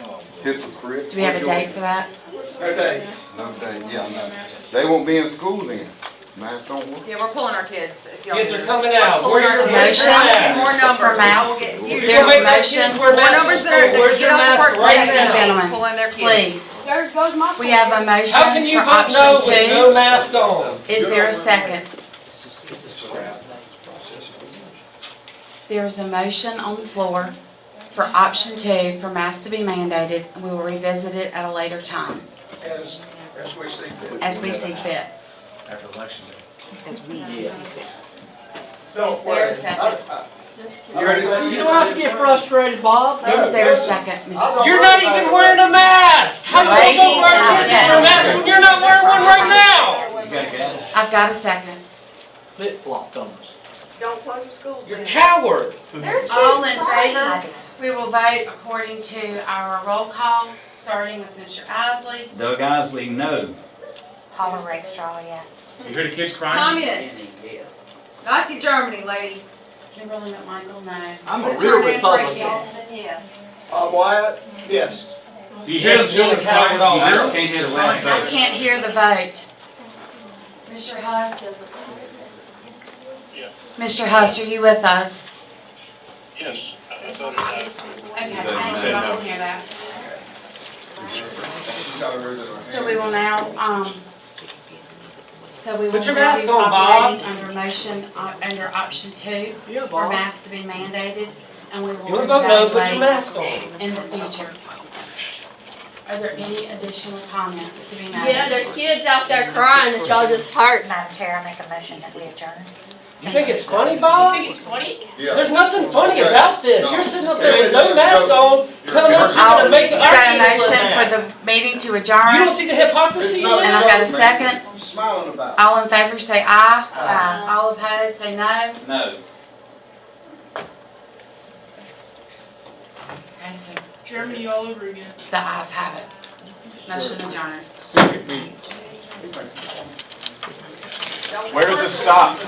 Hypocrite. Do we have a date for that? No date. No date, yeah, no. They won't be in school then. Masks don't work. Yeah, we're pulling our kids. If y'all Kids do are this. coming We're out. pulling Where's our your kids. mask? More For numbers. masks. We'll get If huge. you're gonna make There's my a kids motion. wear More masks numbers in that are, school, where's get your off mask work right Ladies and now? gentlemen, pulling their kids. please. There goes my. We have a motion How can you for vote no option with no 2. mask on? Is there a second? There is a motion on the floor for option 2 for masks to be mandated, and we will revisit it at a later time, As we see fit. as we see fit. After election day. Don't Is there a worry. second? You don't have to get frustrated, Bob. Is there a second, Mr. You're not even wearing a mask. How do you go for our kids to wear a mask when you're not wearing one right now? You gotta gather. I've got a second. Flip-flop thumbs. Don't close your schools. You're a coward. All in favor? We will vote according to our roll call, starting with Mr. Isley. Doug Isley, no. Paula Rakestraw, yes. You hear the kids crying? Communist. Nazi Germany, lady. Kimberly McMichael, no. I'm a real Republican. Alston, yes. Bob Wyatt? Yes. Do you hear the children crying? coward I also. can't hear the last I vote. can't hear the vote. Mr. Huss? Yeah. Mr. Huss, are you with us? Yes, I voted no. Okay, thank you, I can hear that. So we will now, so we will Put your now mask be on, Bob. operating under motion, under option 2 Yeah, for Bob. masks to be mandated, and we will You wanna vote no, put your evaluate mask on. in the future. Are there any additional comments to be made? Yeah, there's kids out there crying that y'all just hurt. Madam Chair, I make a motion that we adjourn. You think it's funny, Bob? You think it's funny? There's nothing funny about this. You're sitting up there with no mask on, telling us you're I'll, gonna make you our got a kids wear motion for masks. the meeting to You adjourn, don't see the hypocrisy in and that? I got a second. You smiling about? All in favor say aye. Aye. All opposed say no. No. Okay, so Germany all over again. the ayes have it. Motion adjourned. Where does it stop?